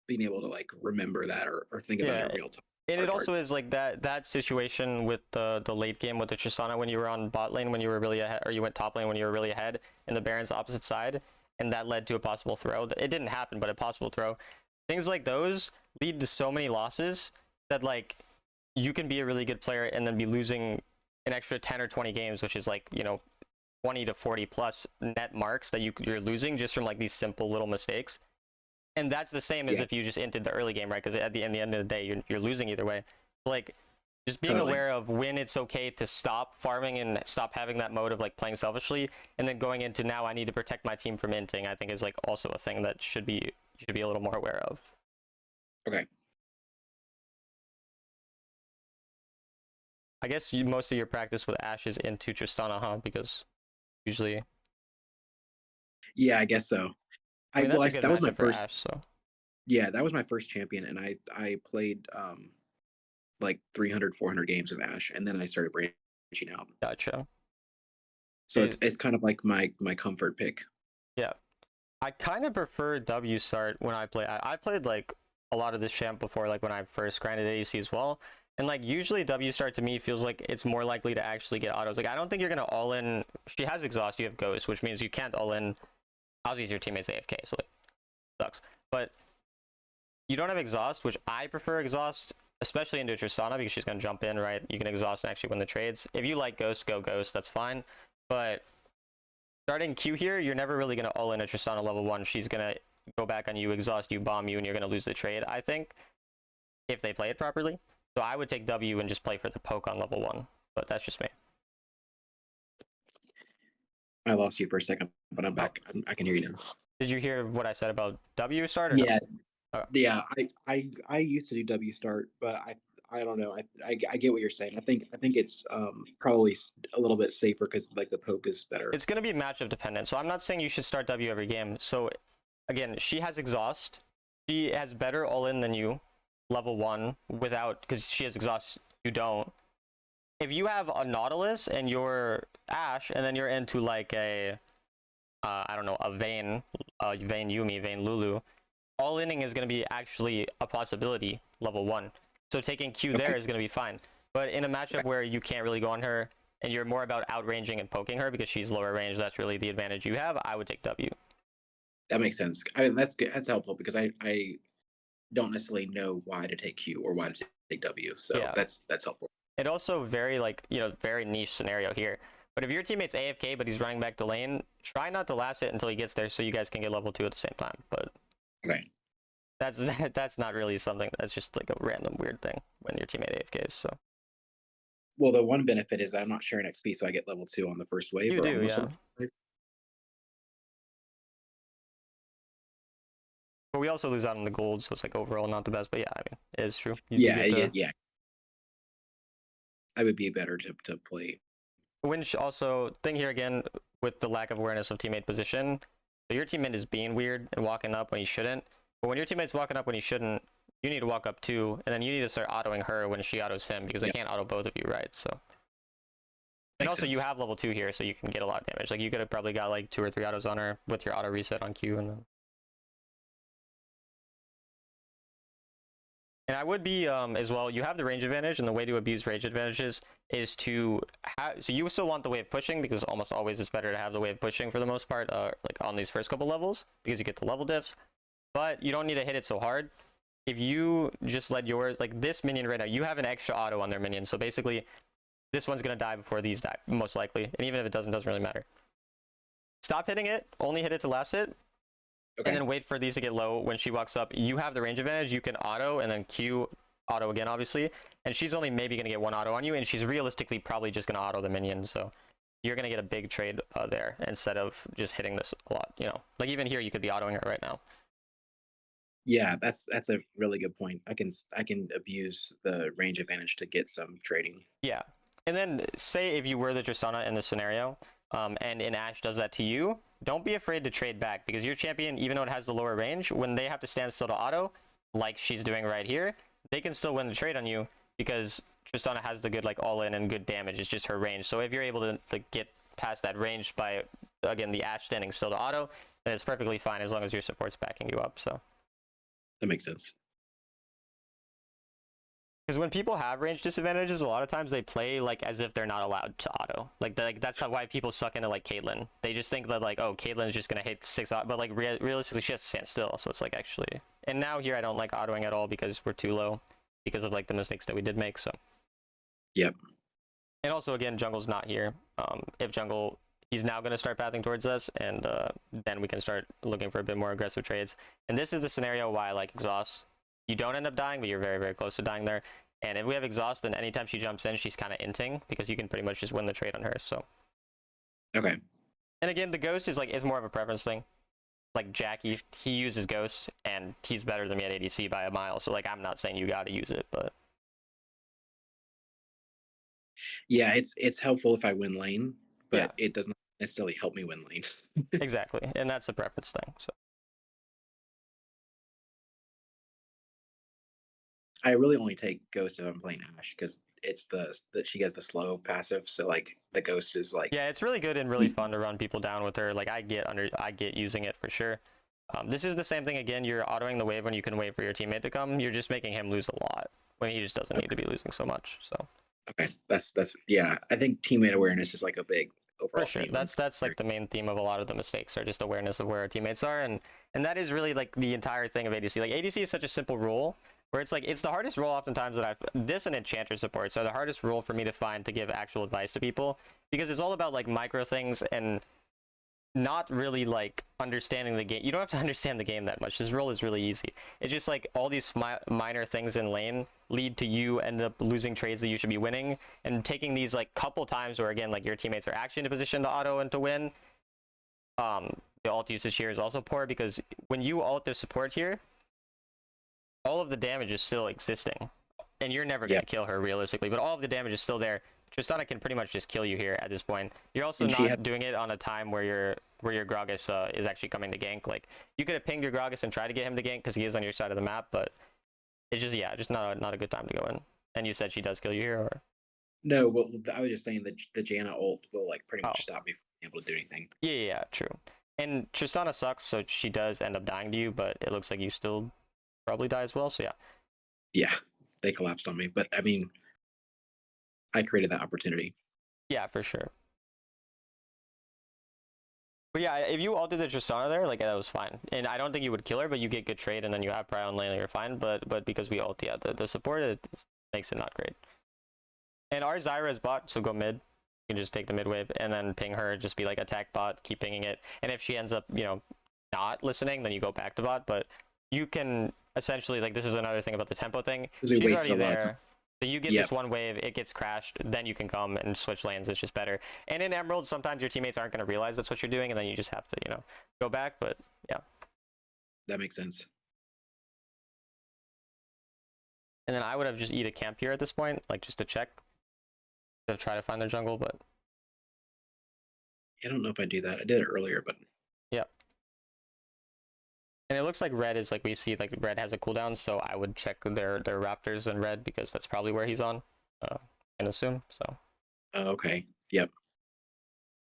being able to like remember that, or think about it Yeah, in real time. and it Hard part. also is like that situation with the late game with the Tristana when you were on bot lane when you were really ahead, or you went top lane when you were really ahead, and the Baron's opposite side, and that led to a possible throw. It didn't happen, but a possible throw. Things like those lead to so many losses that like you can be a really good player and then be losing an extra 10 or 20 games, which is like, 20 to 40 plus net marks that you're losing just from like these simple little mistakes. And that's the same as Yeah, if you just entered the early game, right? Because at the end of the day, you're losing either way. Like, just being totally. aware of when it's okay to stop farming and stop having that mode of like playing selfishly, and then going into now I need to protect my team from inting, I think is like also a thing that you should be a little more aware of. Okay. I guess most of your practice with Ashe is into Tristana, huh? Because usually, Yeah, I guess so. I mean, that's a good That was my matchup for first. Ashe. So Yeah, that was my first champion, and I played like 300 400 games of Ash, and then I started branching out. gotcha. So it's kind of like my comfort pick. Yeah, I kind of prefer W start when I play. I played like a lot of this champ before, like when I first grinded ADC as well. And like usually W start to me feels like it's more likely to actually get autos. Like I don't think you're gonna all in. She has exhaust, you have ghost, which means you can't all in. Obviously your teammate's AFK, so it sucks. But you don't have exhaust, which I prefer exhaust, especially into Tristana because she's gonna jump in, right? You can exhaust and actually win the trades. If you like ghost, go ghost, that's fine. But starting Q here, you're never really going to all in a Tristana level 1. She's going to go back on you, exhaust you, bomb you, and you're going to lose the trade, I think, if they play it properly. So I would take W and just play for the poke on level 1. But that's just me. I lost you for a second, but I'm Oh, back. I can hear you now. did you hear what I said about W start or no? Yeah, Oh, yeah. I used to do W start, but I don't know. I get what you're saying. I think it's probably a little bit safer because like the poke is better. it's going to be matchup dependent. So I'm not saying you should start W every game. So again, she has exhaust. She has better all in than you, level 1, without, because she has exhaust, you don't. If you have a Nautilus and you're Ashe, and then you're into like a, I don't know, a Vayne Yuumi, Vayne Lulu, all inning is going to be actually a possibility, level 1. So taking Q Okay. there is going to be fine. But in a matchup where you can't really go on her, and you're more about outranging and poking her because she's lower range, that's really the advantage you have, I would take W. That makes sense. I mean, that's good. That's helpful because I don't necessarily know why to take Q or why to take W. So Yeah. that's helpful. It also very like, very niche scenario here. But if your teammate's AFK but he's running back to lane, try not to last it until he gets there so you guys can get level 2 at the same time. But Okay. that's not really something, that's just like a random weird thing when your teammate AFKs. So Well, the one benefit is that I'm not sharing XP, so I get level 2 on the first wave you or do, almost yeah. on the first wave. But we also lose out on the gold, so it's like overall not the best. But yeah, I mean, it is true. You Yeah, get the, yeah. I would be better to play. Winch also thing here again with the lack of awareness of teammate position. So your teammate is being weird and walking up when he shouldn't. But when your teammate's walking up when he shouldn't, you need to walk up too, and then you need to start autoing her when she autos him because they can't auto both of you, right? So. And Makes also, you sense. have level 2 here, so you can get a lot of damage. Like, you could have probably got, like, 2 or 3 autos on her with your auto reset on Q. And I would be, as well, you have the range advantage, and the way to abuse range advantages is to have... So you still want the wave pushing, because almost always it's better to have the wave pushing for the most part, like, on these first couple levels, because you get the level diffs. But you don't need to hit it so hard. If you just let yours... Like, this minion right now, you have an extra auto on their minion, so basically... This one's going to die before these die, most likely. And even if it doesn't really matter. Stop hitting it. Only hit it to last hit. Okay. And then wait for these to get low. When she walks up, you have the range advantage. You can auto and then Q auto again, obviously. And she's only maybe going to get 1 auto on you. And she's realistically probably just going to auto the minion. So you're going to get a big trade there instead of just hitting this a lot. You know, like even here, you could be autoing her right now. Yeah, that's a really good point. I can abuse the range advantage to get some trading. Yeah. And then say if you were the Tristana in this scenario, and an Ashe does that to you, don't be afraid to trade back, because your champion, even though it has the lower range, when they have to stand still to auto, like she's doing right here, they can still win the trade on you, because Tristana has the good like all-in and good damage. It's just her range. So if you're able to like, get past that range by, again, the Ashe standing still to auto, then it's perfectly fine as long as your support's backing you up. So that makes sense. Because when people have range disadvantages, a lot of times they play like as if they're not allowed to auto. Like that's why people suck into like Caitlyn. They just think that like, oh, Caitlyn's just gonna hit 6 auto, but like realistically she has to stand still. So it's like actually. And now here I don't like autoing at all because we're too low, because of like the mistakes that we did make. So. Yep. And also again, jungle's not here. If jungle, he's now gonna start pathing towards us, and then we can start looking for a bit more aggressive trades. And this is the scenario why I like exhaust. You don't end up dying, but you're very, very close to dying there. And if we have exhaust, then anytime she jumps in, she's kind of inting, because you can pretty much just win the trade on her. So. Okay. And again, the ghost is more of a preference thing. Like Jackie, he uses ghost, and he's better than me at ADC by a mile. So like, I'm not saying you got to use it, but. Yeah, it's helpful if I win lane, but it doesn't necessarily help me win lane. Exactly, and that's the preference thing. So. I really only take Ghost if I'm playing Ashe, because it's that she gets the slow passive, so like the Ghost is like. Yeah, it's really good and really fun to run people down with her. Like I get using it for sure. This is the same thing again. You're autoing the wave when you can wait for your teammate to come. You're just making him lose a lot when he just doesn't need to be losing so much. So. Okay, that's yeah. I think teammate awareness is like a big overall. For sure, theme. that's like the main theme of a lot of the mistakes, are just awareness of where our teammates are, and that is really like the entire thing of ADC. Like ADC is such a simple rule, where it's like it's the hardest role oftentimes that this and Enchanter supports are the hardest rule for me to find to give actual advice to people, because it's all about like micro things and not really like understanding the game. You don't have to understand the game that much. This role is really easy. It's just like all these minor things in lane lead to you end up losing trades that you should be winning, and taking these like couple times where again like your teammates are actually in a position to auto and to win. The ult usage here is also poor, because when you ult their support here, all of the damage is still existing, and you're never going to kill her realistically, but all of the damage is still there. Tristana can pretty much just kill you here at this point. You're also not doing it on a time where your Gragas is actually coming to gank. Like you could have pinged your Gragas and tried to get him to gank because he is on your side of the map, but it's just just not a good time to go in. And you said she does kill you here, or? No, well, I was just saying that the Janna ult will like pretty much stop me from being able to do anything. Yeah, true. And Tristana sucks, so she does end up dying to you, but it looks like you still probably die as well. So yeah. Yeah, they collapsed on me, but I mean, I created that opportunity. Yeah, for sure. But yeah, if you ulted the Tristana there, like that was fine. And I don't think you would kill her, but you get good trade, and then you have prio on lane, and you're fine. But because we ult, the support, it makes it not great. And our Zyra is bot, so go mid. You can just take the mid wave and then ping her, just be like attack bot, keep pinging it. And if she ends up, not listening, then you go back to bot. But you can essentially, like, this is another thing about the tempo thing. She's already there. So you get this one wave, it gets crashed, then you can come and switch lanes. It's just better. And in Emerald, sometimes your teammates aren't going to realize that's what you're doing, and then you just have to, go back. But yeah. That makes sense. And then I would have just eat a camp here at this point, like just to check, to try to find their jungle, but I don't know if I do that. I did it earlier, but yeah. And it looks like red is like we see like red has a cooldown, so I would check their raptors and red because that's probably where he's on, and assume so. okay. Yep.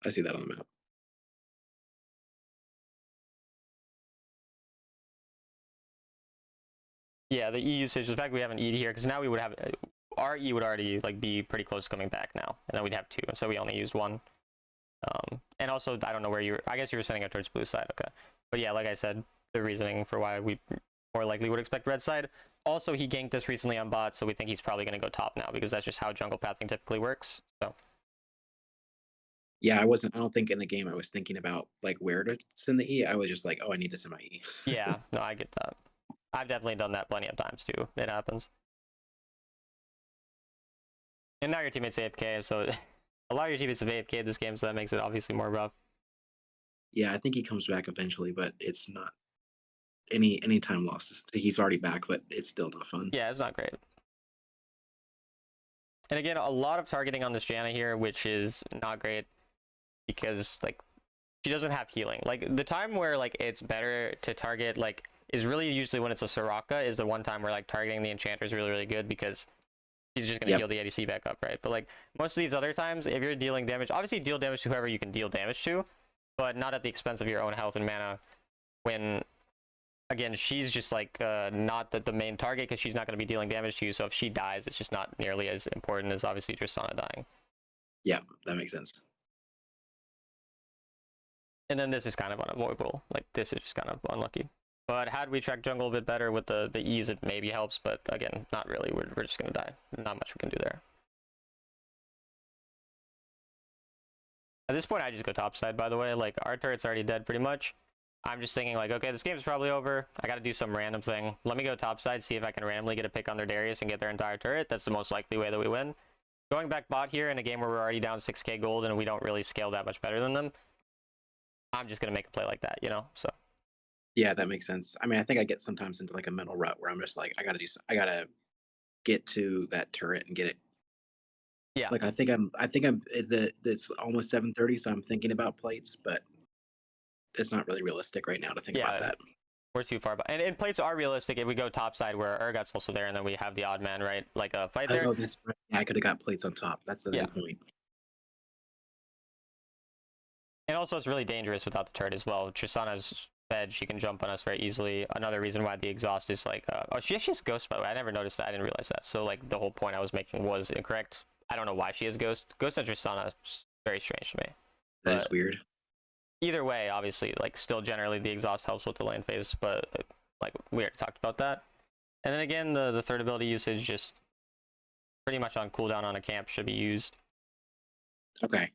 I see that on the map. Yeah, the E usage, the fact we have an E here, because now we would have our E would already like be pretty close to coming back now, and then we'd have 2, so we only used 1. And also I don't know where you were, I guess you were sending it towards blue side, okay. But yeah, like I said, the reasoning for why we more likely would expect red side. Also, he ganked us recently on bot, so we think he's probably going to go top now because that's just how jungle pathing typically works. So Yeah, I don't think in the game I was thinking about like where to send the E. I was just like, oh, I need to send my E. yeah, no, I get that. I've definitely done that plenty of times too. It happens. And now your teammates AFK, so a lot of your teammates have AFK this game, so that makes it obviously more rough. Yeah, I think he comes back eventually, but it's not any time lost. He's already back, but it's still not fun. Yeah, it's not great. And again, a lot of targeting on this Janna here, which is not great because like she doesn't have healing. Like the time where like it's better to target like is really usually when it's a Soraka is the one time where like targeting the enchanter is really, really good because he's just gonna heal the ADC back up, right? But like most of these other times, if you're dealing damage, obviously deal damage to whoever you can deal damage to, but not at the expense of your own health and mana. When again, she's just like not the main target because she's not going to be dealing damage to you. So if she dies, it's just not nearly as important as obviously Tristana dying. Yeah, that makes sense. And then this is kind of unavoidable. Like this is just kind of unlucky. But had we tracked jungle a bit better with the ease, it maybe helps. But again, not really. We're just going to die. Not much we can do there. At this point, I just go topside, by the way. Like, our turret's already dead pretty much. I'm just thinking, like, okay, this game's probably over. I gotta do some random thing. Let me go topside, see if I can randomly get a pick on their Darius and get their entire turret. That's the most likely way that we win. Going back bot here in a game where we're already down 6k gold and we don't really scale that much better than them, I'm just gonna make a play like that, you know? So. Yeah, that makes sense. I mean, I think I get sometimes into like a mental rut where I'm just like, I gotta get to that turret and get it. Yeah. Like I think it's almost 7:30, so I'm thinking about plates, but it's not really realistic right now to think about that. We're too far behind. And plates are realistic if we go topside where Urgot's also there and then we have the odd man, right? Like a fight there. Oh, that's right. Yeah, I could have got plates on top. That's the good point. And also it's really dangerous without the turret as well. Tristana's fed, she can jump on us very easily. Another reason why the exhaust is like, oh, she actually has ghost, by the way. I never noticed that. I didn't realize that. So like the whole point I was making was incorrect. I don't know why she has ghost. Ghost and Tristana is very strange to me. That is weird. Either way, obviously, like still generally the exhaust helps with the lane phase, but like we already talked about that. And then again, the third ability usage just pretty much on cooldown on a camp should be used. Okay.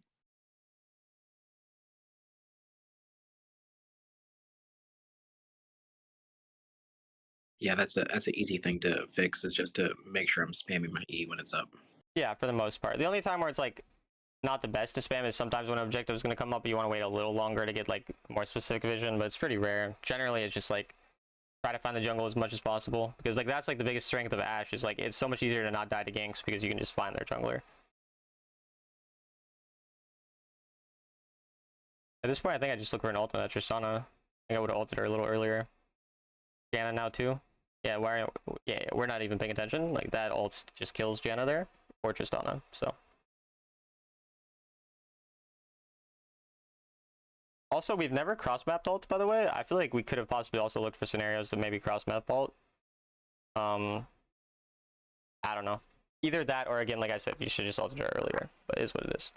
Yeah, that's an easy thing to fix, is just to make sure I'm spamming my E when it's up. Yeah, for the most part. The only time where it's like not the best to spam is sometimes when an objective is going to come up, you want to wait a little longer to get like more specific vision, but it's pretty rare. Generally, it's just like try to find the jungle as much as possible because like that's like the biggest strength of Ashe is like it's so much easier to not die to ganks because you can just find their jungler. At this point, I think I just look for an ult on that Tristana. I think I would have ulted her a little earlier. Janna now too. Yeah, we're not even paying attention. Like that ult just kills Janna there or Tristana. So. Also, we've never cross-mapped ults, by the way. I feel like we could have possibly also looked for scenarios to maybe cross-map ult. I don't know. Either that or, again, like I said, you should just ulted her earlier. But it is what it is.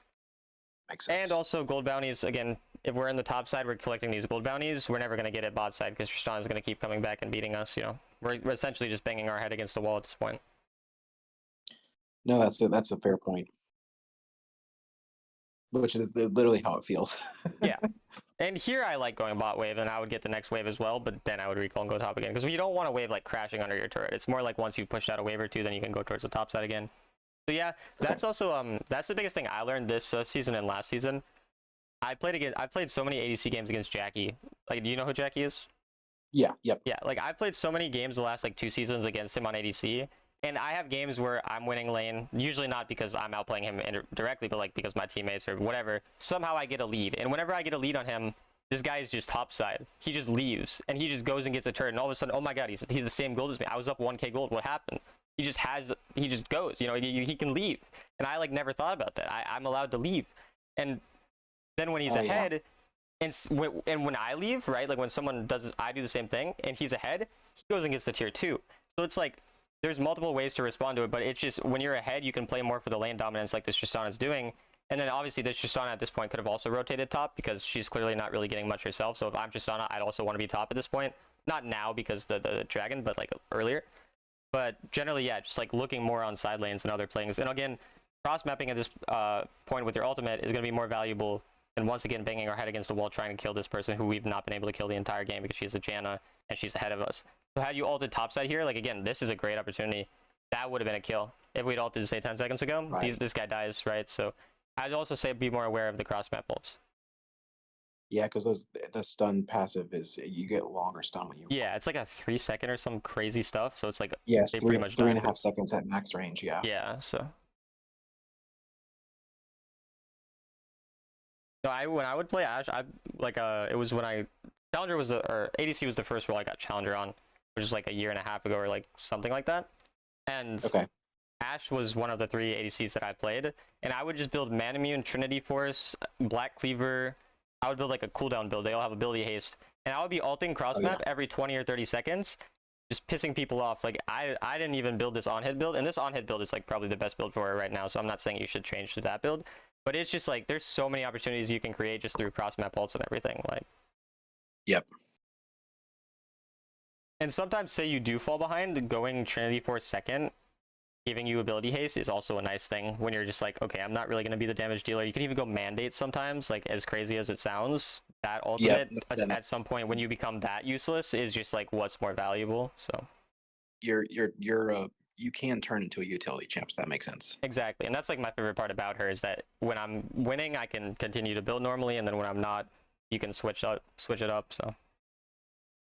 Makes sense. And also, gold bounties, again, if we're in the top side, we're collecting these gold bounties. We're never going to get it bot side because Tristana is going to keep coming back and beating us, you know. We're essentially just banging our head against the wall at this point. No, that's a fair point. Which is literally how it feels. Yeah. And here I like going bot wave, and I would get the next wave as well, but then I would recall and go top again. Because you don't want a wave like crashing under your turret. It's more like once you've pushed out a wave or two, then you can go towards the top side again. So yeah, that's also that's the biggest thing I learned this season and last season. I played so many ADC games against Jackie. Like, do you know who Jackie is? Yeah, yep. Yeah, like I played so many games the last like 2 seasons against him on ADC, And I have games where I'm winning lane, usually not because I'm outplaying him directly, but like because my teammates or whatever. Somehow I get a lead, and whenever I get a lead on him, this guy is just topside. He just leaves, and he just goes and gets a turret, and all of a sudden, oh my god, he's the same gold as me. I was up 1k gold. What happened? He just goes. You know, he can leave, and I like never thought about that. I'm allowed to leave, and then when he's ahead, and when I leave, right, like when someone does, I do the same thing, and he's ahead, he goes and gets the tier 2. So it's like there's multiple ways to respond to it, but it's just when you're ahead, you can play more for the lane dominance like this Tristana is doing. And then obviously this Tristana at this point could have also rotated top because she's clearly not really getting much herself. So if I'm Tristana, I'd also want to be top at this point. Not now because the dragon, but like earlier. But generally, yeah, just like looking more on side lanes and other things. And again, cross mapping at this point with your ultimate is going to be more valuable than once again banging our head against a wall trying to kill this person who we've not been able to kill the entire game because she's a Janna and she's ahead of us. So had you ulted topside here, like again, this is a great opportunity. That would have been a kill if we'd ulted say 10 seconds ago. Right. This guy dies, right? So I'd also say be more aware of the cross map ults. Yeah, because the stun passive is you get longer stun when you. Yeah, it's like a 3 second or some crazy stuff. So it's like Yes, they three, pretty much three die and a for half it. seconds at max range. Yeah. Yeah, so. No, when I would play Ashe, I like it was when Challenger was or ADC was the first role I got Challenger on, which is like a year and a half ago or like something like that. And Okay. Ashe was one of the 3 ADCs that I played, and I would just build Manamune, Trinity Force, Black Cleaver. I would build like a cooldown build. They all have ability haste, and I would be ulting cross map every 20 or 30 seconds, just pissing people off. Like I didn't even build this on hit build, and this on hit build is like probably the best build for it right now. So I'm not saying you should change to that build, but it's just like there's so many opportunities you can create just through cross map ults and everything. Like. Yep. And sometimes say you do fall behind, going Trinity Force second, giving you ability haste is also a nice thing when you're just like, okay, I'm not really going to be the damage dealer. You can even go mandate sometimes, like as crazy as it sounds. That ultimate at some point when you become that useless is just like what's more valuable. So you can turn into a utility champ, so that makes sense. Exactly, and that's like my favorite part about her is that when I'm winning, I can continue to build normally, and then when I'm not, you can switch it up. So.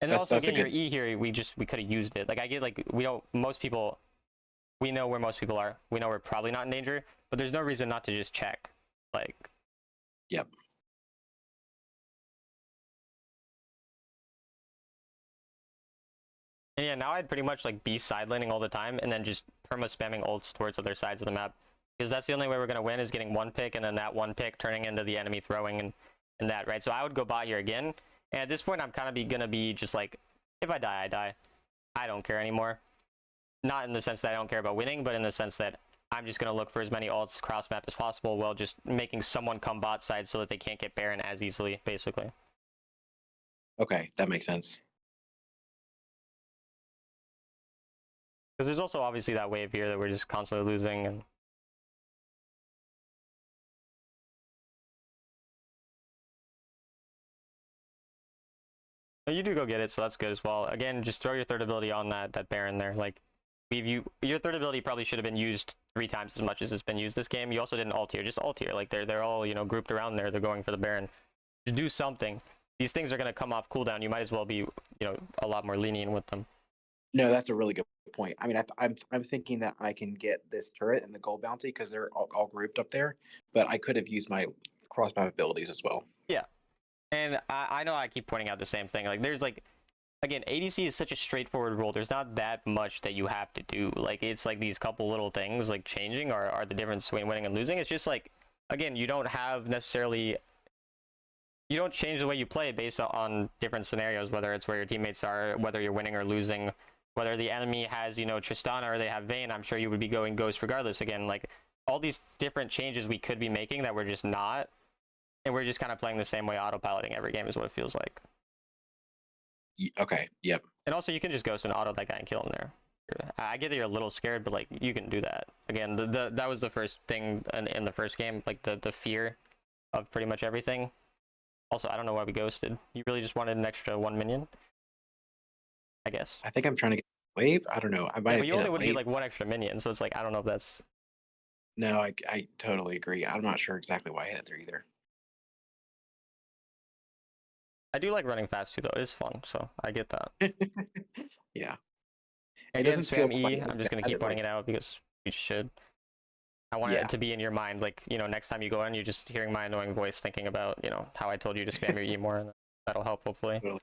And then also again, your E here, we could have used it. Like I get like we know where most people are. We know we're probably not in danger, but there's no reason not to just check. Like. Yep. And yeah, now I'd pretty much like be sidelining all the time and then just perma spamming ults towards other sides of the map. Because that's the only way we're gonna win is getting one pick and then that one pick turning into the enemy throwing and that, right? So I would go bot here again. And at this point I'm kind of gonna be just like, if I die, I die. I don't care anymore. Not in the sense that I don't care about winning, but in the sense that I'm just going to look for as many ults cross map as possible while just making someone come bot side so that they can't get Baron as easily, basically. Okay, that makes sense. Because there's also obviously that wave here that we're just constantly losing. And you do go get it, so that's good as well. Again, just throw your third ability on that Baron there. Like, your third ability probably should have been used 3 times as much as it's been used this game. You also didn't ult here, just ult here. Like they're all, you know, grouped around there. They're going for the Baron. Just do something. These things are going to come off cooldown. You might as well be, you know, a lot more lenient with them. No, that's a really good point. I mean, I'm thinking that I can get this turret and the gold bounty because they're all grouped up there, but I could have used my cross map abilities as well. Yeah, and I know I keep pointing out the same thing. Like there's like, again, ADC is such a straightforward role. There's not that much that you have to do. Like it's like these couple little things like changing are the difference between winning and losing. It's just like, again, you don't have necessarily. You don't change the way you play based on different scenarios, whether it's where your teammates are, whether you're winning or losing, whether the enemy has, you know, Tristana or they have Vayne. I'm sure you would be going Ghost regardless. Again, like all these different changes we could be making that we're just not, and we're just kind of playing the same way autopiloting every game is what it feels like. Okay, yep. And also you can just Ghost and auto that guy and kill him there. I get that you're a little scared, but like you can do that. Again, that was the first thing in the first game, like the fear of pretty much everything. Also, I don't know why we ghosted. You really just wanted an extra 1 minion? I guess. I think I'm trying to get wave. I don't know. I might have but you hit only it would late. need like 1 extra minion, so it's like I don't know if that's. No, I totally agree. I'm not sure exactly why I hit it there either. I do like running fast too, though. It's fun, so I get that. Yeah. Again, doesn't feel spam quite E. as I'm just gonna bad keep as, pointing like, it out because we should. I want yeah. it to be in your mind, like, you know, next time you go in, you're just hearing my annoying voice thinking about, you know, how I told you to spam your E more, and that'll help hopefully. Totally.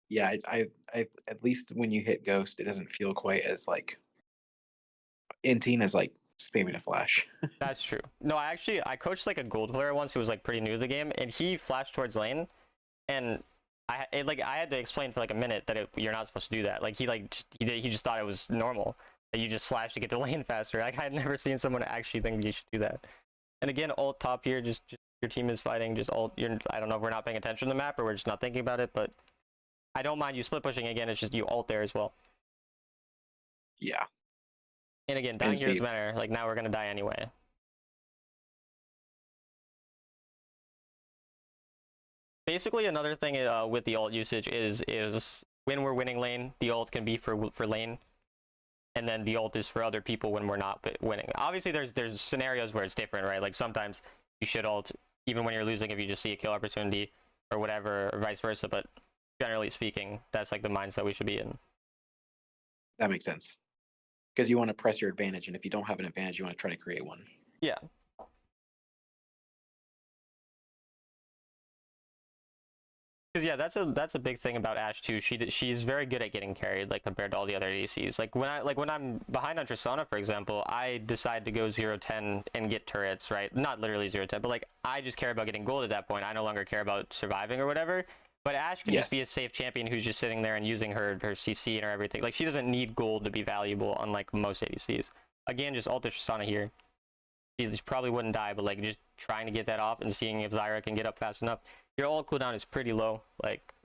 Yeah, I at least when you hit ghost, it doesn't feel quite as like inting as like spamming a flash. That's true. No, I coached like a gold player once who was like pretty new to the game, and he flashed towards lane, and I had to explain for like a minute that you're not supposed to do that. Like he just thought it was normal that you just flash to get to lane faster. Like I had never seen someone actually think you should do that. And again, ult top here, just your team is fighting, just ult. I don't know if we're not paying attention to the map or we're just not thinking about it, but I don't mind you split pushing again. It's just you ult there as well. Yeah. And again, dying here is better. Like now we're gonna die anyway. Basically, another thing with the ult usage is when we're winning lane, the ult can be for lane, and then the ult is for other people when we're not winning. Obviously, there's scenarios where it's different, right? Like sometimes you should ult even when you're losing if you just see a kill opportunity or whatever, or vice versa. But generally speaking, that's like the mindset we should be in. That makes sense. Because you want to press your advantage, and if you don't have an advantage, you want to try to create one. Yeah. Because yeah, that's a big thing about Ashe too. She's very good at getting carried, like compared to all the other ADCs. Like when I'm behind on Tristana, for example, I decide to go 0-10 and get turrets, right? Not literally 0-10, but like I just care about getting gold at that point. I no longer care about surviving or whatever. But Ashe can just be a safe champion who's just sitting there and using her CC and her everything. Like she doesn't need gold to be valuable, unlike most ADCs. Again, just ult Tristana here. She probably wouldn't die, but like just trying to get that off and seeing if Zyra can get up fast enough. Your ult cooldown is pretty low. Like,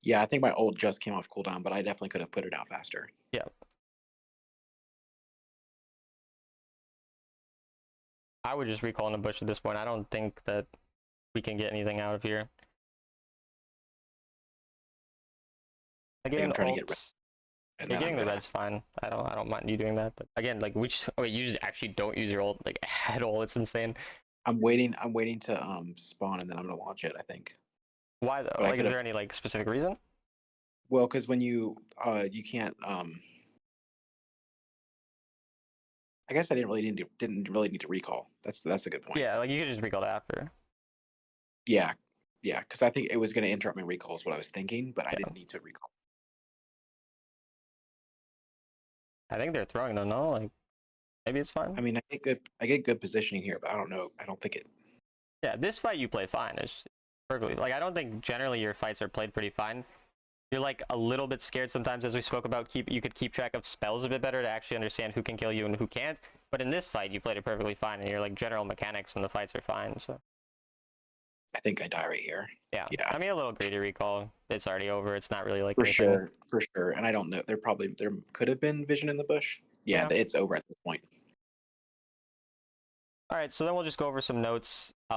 yeah, I think my ult just came off cooldown, but I definitely could have put it out faster. Yeah. I would just recall in the bush at this point. I don't think that we can get anything out of here. Again, I'm trying to get red. Yeah, getting the red's fine. I don't mind you doing that. But again, like you just actually don't use your ult like at all. It's insane. I'm waiting to spawn, and then I'm gonna launch it, I think. Why though? Like, is there any like specific reason? Well, because when you can't I guess I didn't really need to recall. That's a good point. Yeah, like you could just recall after. Yeah, because I think it was going to interrupt my recall is what I was thinking, but I didn't need to recall. I think they're throwing though. No, like maybe it's fine. I mean, I get good positioning here, but I don't know. I don't think it. Yeah, this fight you play fine. It's perfectly. Like I don't think generally your fights are played pretty fine. You're like a little bit scared sometimes, as we spoke about. You could keep track of spells a bit better to actually understand who can kill you and who can't. But in this fight, you played it perfectly fine, and your like general mechanics and the fights are fine. So I think I die right here. Yeah. I mean, a little greedy recall. It's already over. It's not really like for sure. And I don't know. There could have been vision in the bush. Yeah, it's over at this point. All right, so then we'll just go over some notes. We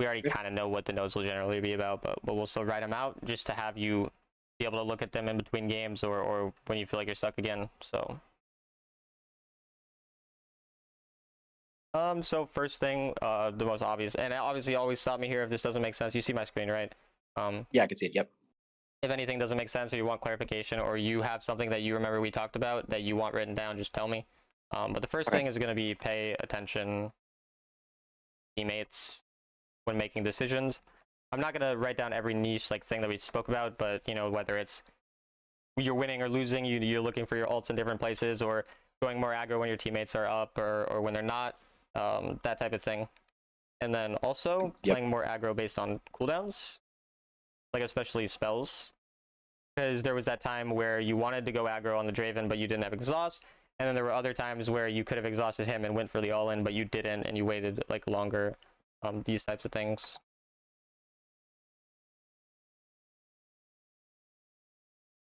already kind of know what the notes will generally be about, but we'll still write them out just to have you be able to look at them in between games or when you feel like you're stuck again. So first thing, the most obvious, and obviously always stop me here if this doesn't make sense. You see my screen, right? Yeah, I can see it. Yep. If anything doesn't make sense or you want clarification or you have something that you remember we talked about that you want written down, just tell me. But the first thing is going to be pay attention teammates when making decisions. I'm not going to write down every niche like thing that we spoke about, but you know, whether it's you're winning or losing, you're looking for your ults in different places, or going more aggro when your teammates are up or when they're not, that type of thing. And then also playing more aggro based on cooldowns, like especially spells, because there was that time where you wanted to go aggro on the Draven but you didn't have exhaust, and then there were other times where you could have exhausted him and went for the all-in but you didn't and you waited like longer. These types of things.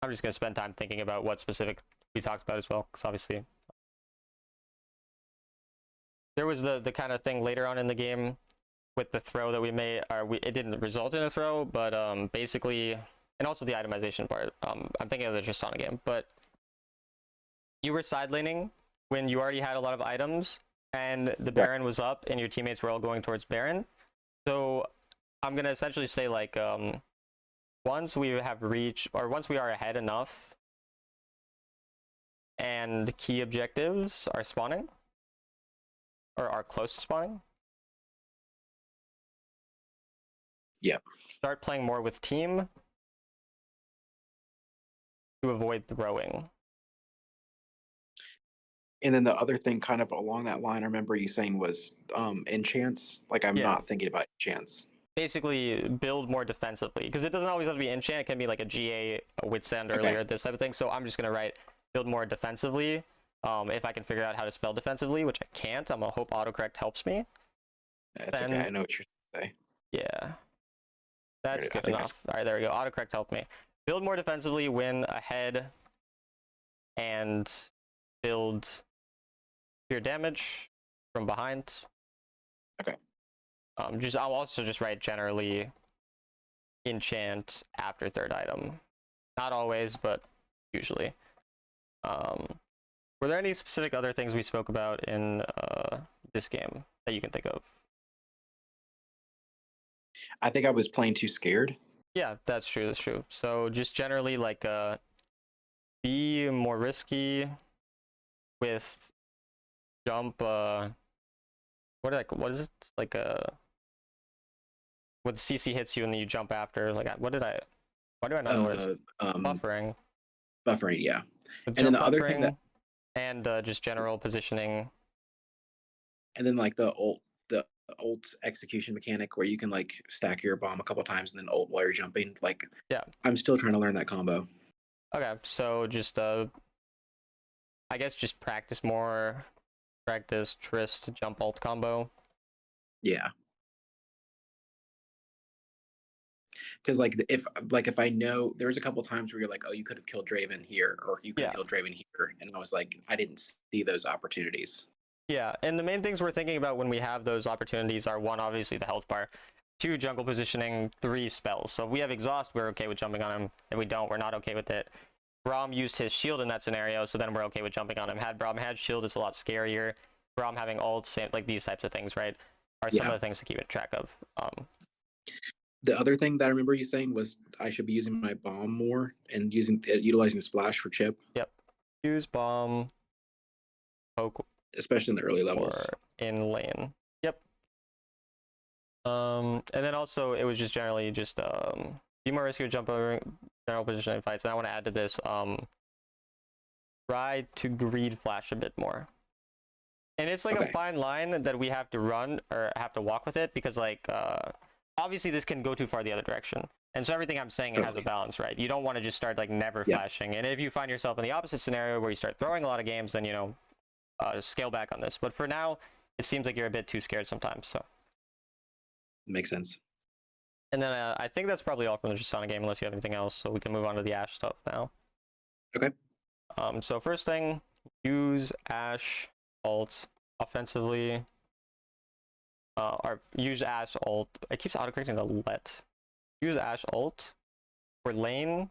I'm just going to spend time thinking about what specific we talked about as well, because obviously there was the kind of thing later on in the game with the throw that we made. It didn't result in a throw, but basically, and also the itemization part. I'm thinking of the Tristana game, but you were side laning when you already had a lot of items, and the Baron was up, and your teammates were all going towards Baron. So I'm gonna essentially say like, once we have reached, or once we are ahead enough and key objectives are spawning, or are close to spawning. Yeah. Start playing more with team to avoid throwing. And then the other thing kind of along that line, I remember you saying was enchants. Like I'm Yeah. not thinking about enchants. Basically, build more defensively, because it doesn't always have to be enchant. It can be like a GA, a Witsend earlier, this type of thing. So I'm just gonna write build more defensively. If I can figure out how to spell defensively, which I can't, I'm gonna hope autocorrect helps me. That's Then- okay. I know what you're saying. Yeah, that's I good think enough. All right, there we go. Autocorrect helped me. Build more defensively, win ahead, and build pure damage from behind. Okay. I'll also just write generally enchant after third item. Not always, but usually. Were there any specific other things we spoke about in this game that you can think of? I think I was playing too scared. Yeah, that's true. That's true. So just generally, like, be more risky with jump. What is it? Like when CC hits you and then you jump after. Like, why do I not know what it's buffering? Buffering, yeah. With And then jump the other thing buffering and just general positioning. And then like the ult execution mechanic where you can like stack your bomb a couple times and then ult while you're jumping. Like, Yeah. I'm still trying to learn that combo. Okay, so just I guess just practice more. Practice Trist jump ult combo. Yeah. Because like if I know there's a couple times where you're like, oh, you could have killed Draven here, or you could have killed Draven here, and I was like, I didn't see those opportunities. Yeah, and the main things we're thinking about when we have those opportunities are, one, obviously the health bar, 2, jungle positioning, 3, spells. So if we have exhaust, we're okay with jumping on him. If we don't, we're not okay with it. Braum used his shield in that scenario, so then we're okay with jumping on him. Had Braum had shield, it's a lot scarier. Braum having ult, like these types of things, right, are some of the things to keep track of. The other thing that I remember you saying was I should be using my bomb more and utilizing splash for chip. Yep. Use bomb, poke, especially in the early levels. Or in lane. Yep. And then also it was just generally just be more risky with jump over general positioning fights. And I want to add to this try to greed flash a bit more. And it's like a fine line that we have to run or have to walk with it, because like obviously this can go too far the other direction. And so everything I'm saying, it has a balance, right? You don't want to just start like never flashing. And if you find yourself in the opposite scenario where you start throwing a lot of games, then, you know, scale back on this. But for now, it seems like you're a bit too scared sometimes. So makes sense. And then I think that's probably all from the Tristana game, unless you have anything else. So we can move on to the Ashe stuff now. Okay. So first thing, use Ashe ult offensively. Or use Ashe ult. It keeps autocorrecting to let. Use Ashe ult for lane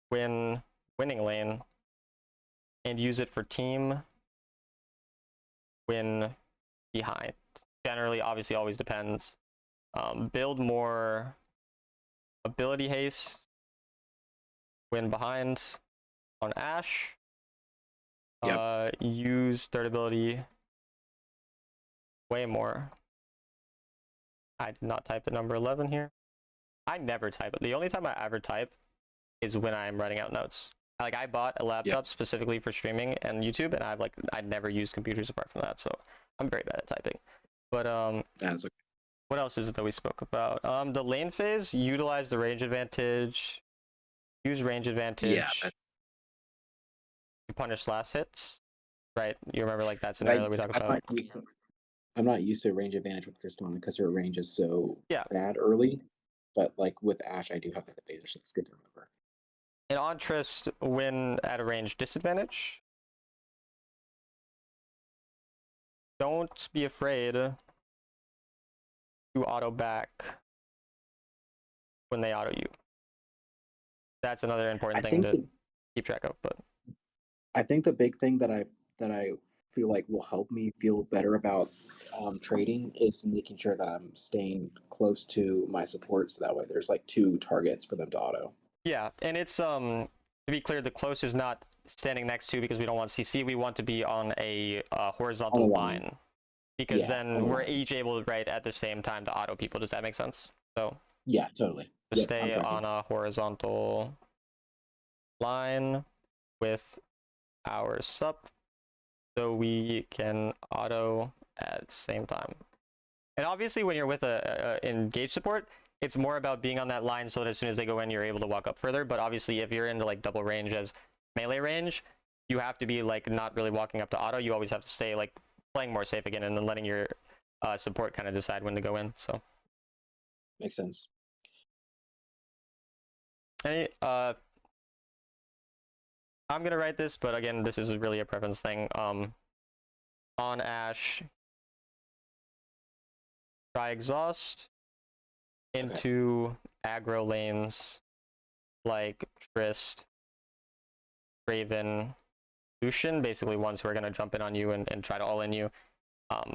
when winning lane, and use it for team when behind. Generally, obviously, always depends. Build more ability haste when behind on Ashe. Use third ability way more. I did not type the number 11 here. I never type it. The only time I ever type is when I'm writing out notes. Like, I bought a laptop specifically for streaming and YouTube, and I'd never used computers apart from that, so I'm very bad at typing. But that's okay. What else is it that we spoke about? The lane phase, utilize the range advantage. Use range advantage. Yeah. To punish last hits. Right? You remember like that scenario that we talked about? I'm not used to range advantage with Tristana because her range is so Yeah. bad early. But like with Ashe, I do have that advantage, so it's good to remember. And on Trist, win at a range disadvantage. Don't be afraid to auto back when they auto you. That's another important thing to keep track of. But I think the big thing that I feel like will help me feel better about trading is making sure that I'm staying close to my support, so that way there's like 2 targets for them to auto. Yeah, and it's to be clear, the close is not standing next to, because we don't want CC. We want to be on a horizontal On a line. line. Because Yeah, on then a we're line. each able, right, at the same time to auto people. Does that make sense? So Yeah, totally. to Yep, I'm stay tracking. on a horizontal line with our sup, so we can auto at the same time. And obviously when you're with a engage support, it's more about being on that line so that as soon as they go in, you're able to walk up further. But obviously if you're into like double range as melee range, you have to be like not really walking up to auto. You always have to stay like playing more safe again and then letting your support kind of decide when to go in. So Makes sense. any I'm gonna write this, but again, this is really a preference thing. On Ashe, try exhaust into aggro lanes like Trist, Raven, Lucian, basically ones who are gonna jump in on you and try to all in you.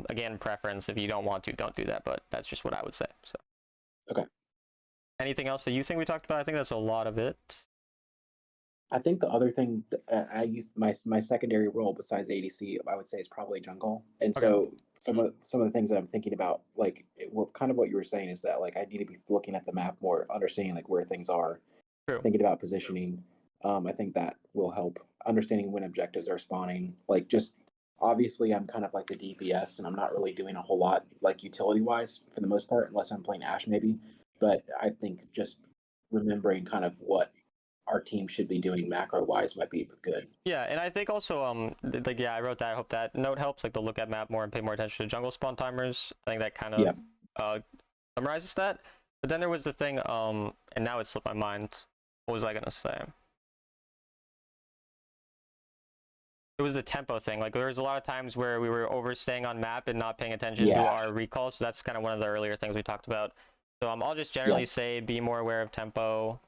Again, preference. If you don't want to, don't do that, but that's just what I would say. So Okay. Anything else that you think we talked about? I think that's a lot of it. I think the other thing I use my secondary role besides ADC, I would say, is probably jungle. And Okay. so some of the things that I'm thinking about, like kind of what you were saying, is that like I need to be looking at the map more, understanding like where things are, True. thinking about positioning. I think that will help understanding when objectives are spawning. Like just obviously, I'm kind of like the DPS, and I'm not really doing a whole lot like utility wise for the most part, unless I'm playing Ashe maybe. But I think just remembering kind of what our team should be doing macro wise might be good. Yeah, and I think also like I wrote that. I hope that note helps, like to look at map more and pay more attention to jungle spawn timers. I think that kind of summarizes that. But then there was the thing, and now it slipped my mind. What was I gonna say? It was the tempo thing. Like there was a lot of times where we were overstaying on map and not paying attention to our recalls. So that's kind of one of the earlier things we talked about. So I'll just generally say be more aware of tempo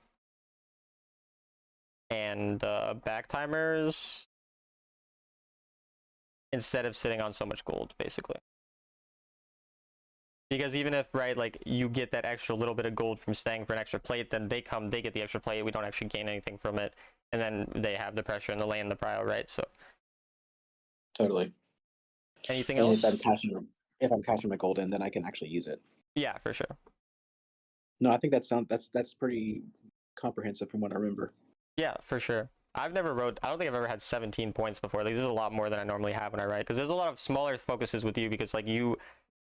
and back timers instead of sitting on so much gold, basically. Because even if, right, like you get that extra little bit of gold from staying for an extra plate, then they get the extra plate, we don't actually gain anything from it, and then they have the pressure in the lane, the prio, right? So totally. Anything and else? If I'm catching my gold in, then I can actually use it. Yeah, for sure. No, I think that's pretty comprehensive from what I remember. Yeah, for sure. I don't think I've ever had 17 points before. Like, this is a lot more than I normally have when I write, because there's a lot of smaller focuses with you, because like you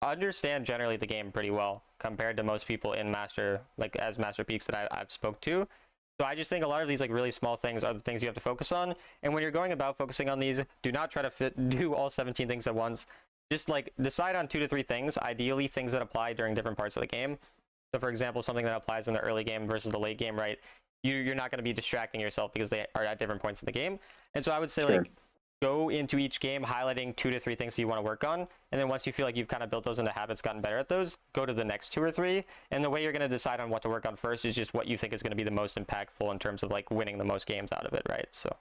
understand generally the game pretty well compared to most people in Master, like as Master Peaks that I've spoke to. So I just think a lot of these like really small things are the things you have to focus on. And when you're going about focusing on these, do not try to do all 17 things at once. Just like decide on 2 to 3 things, ideally things that apply during different parts of the game. So for example, something that applies in the early game versus the late game, right? You're not going to be distracting yourself because they are at different points in the game. And so I would say like go into each game highlighting 2 to 3 things that you want to work on, and then once you feel like you've kind of built those into habits, gotten better at those, go to the next 2 or 3. And the way you're going to decide on what to work on first is just what you think is going to be the most impactful in terms of like winning the most games out of it, right? So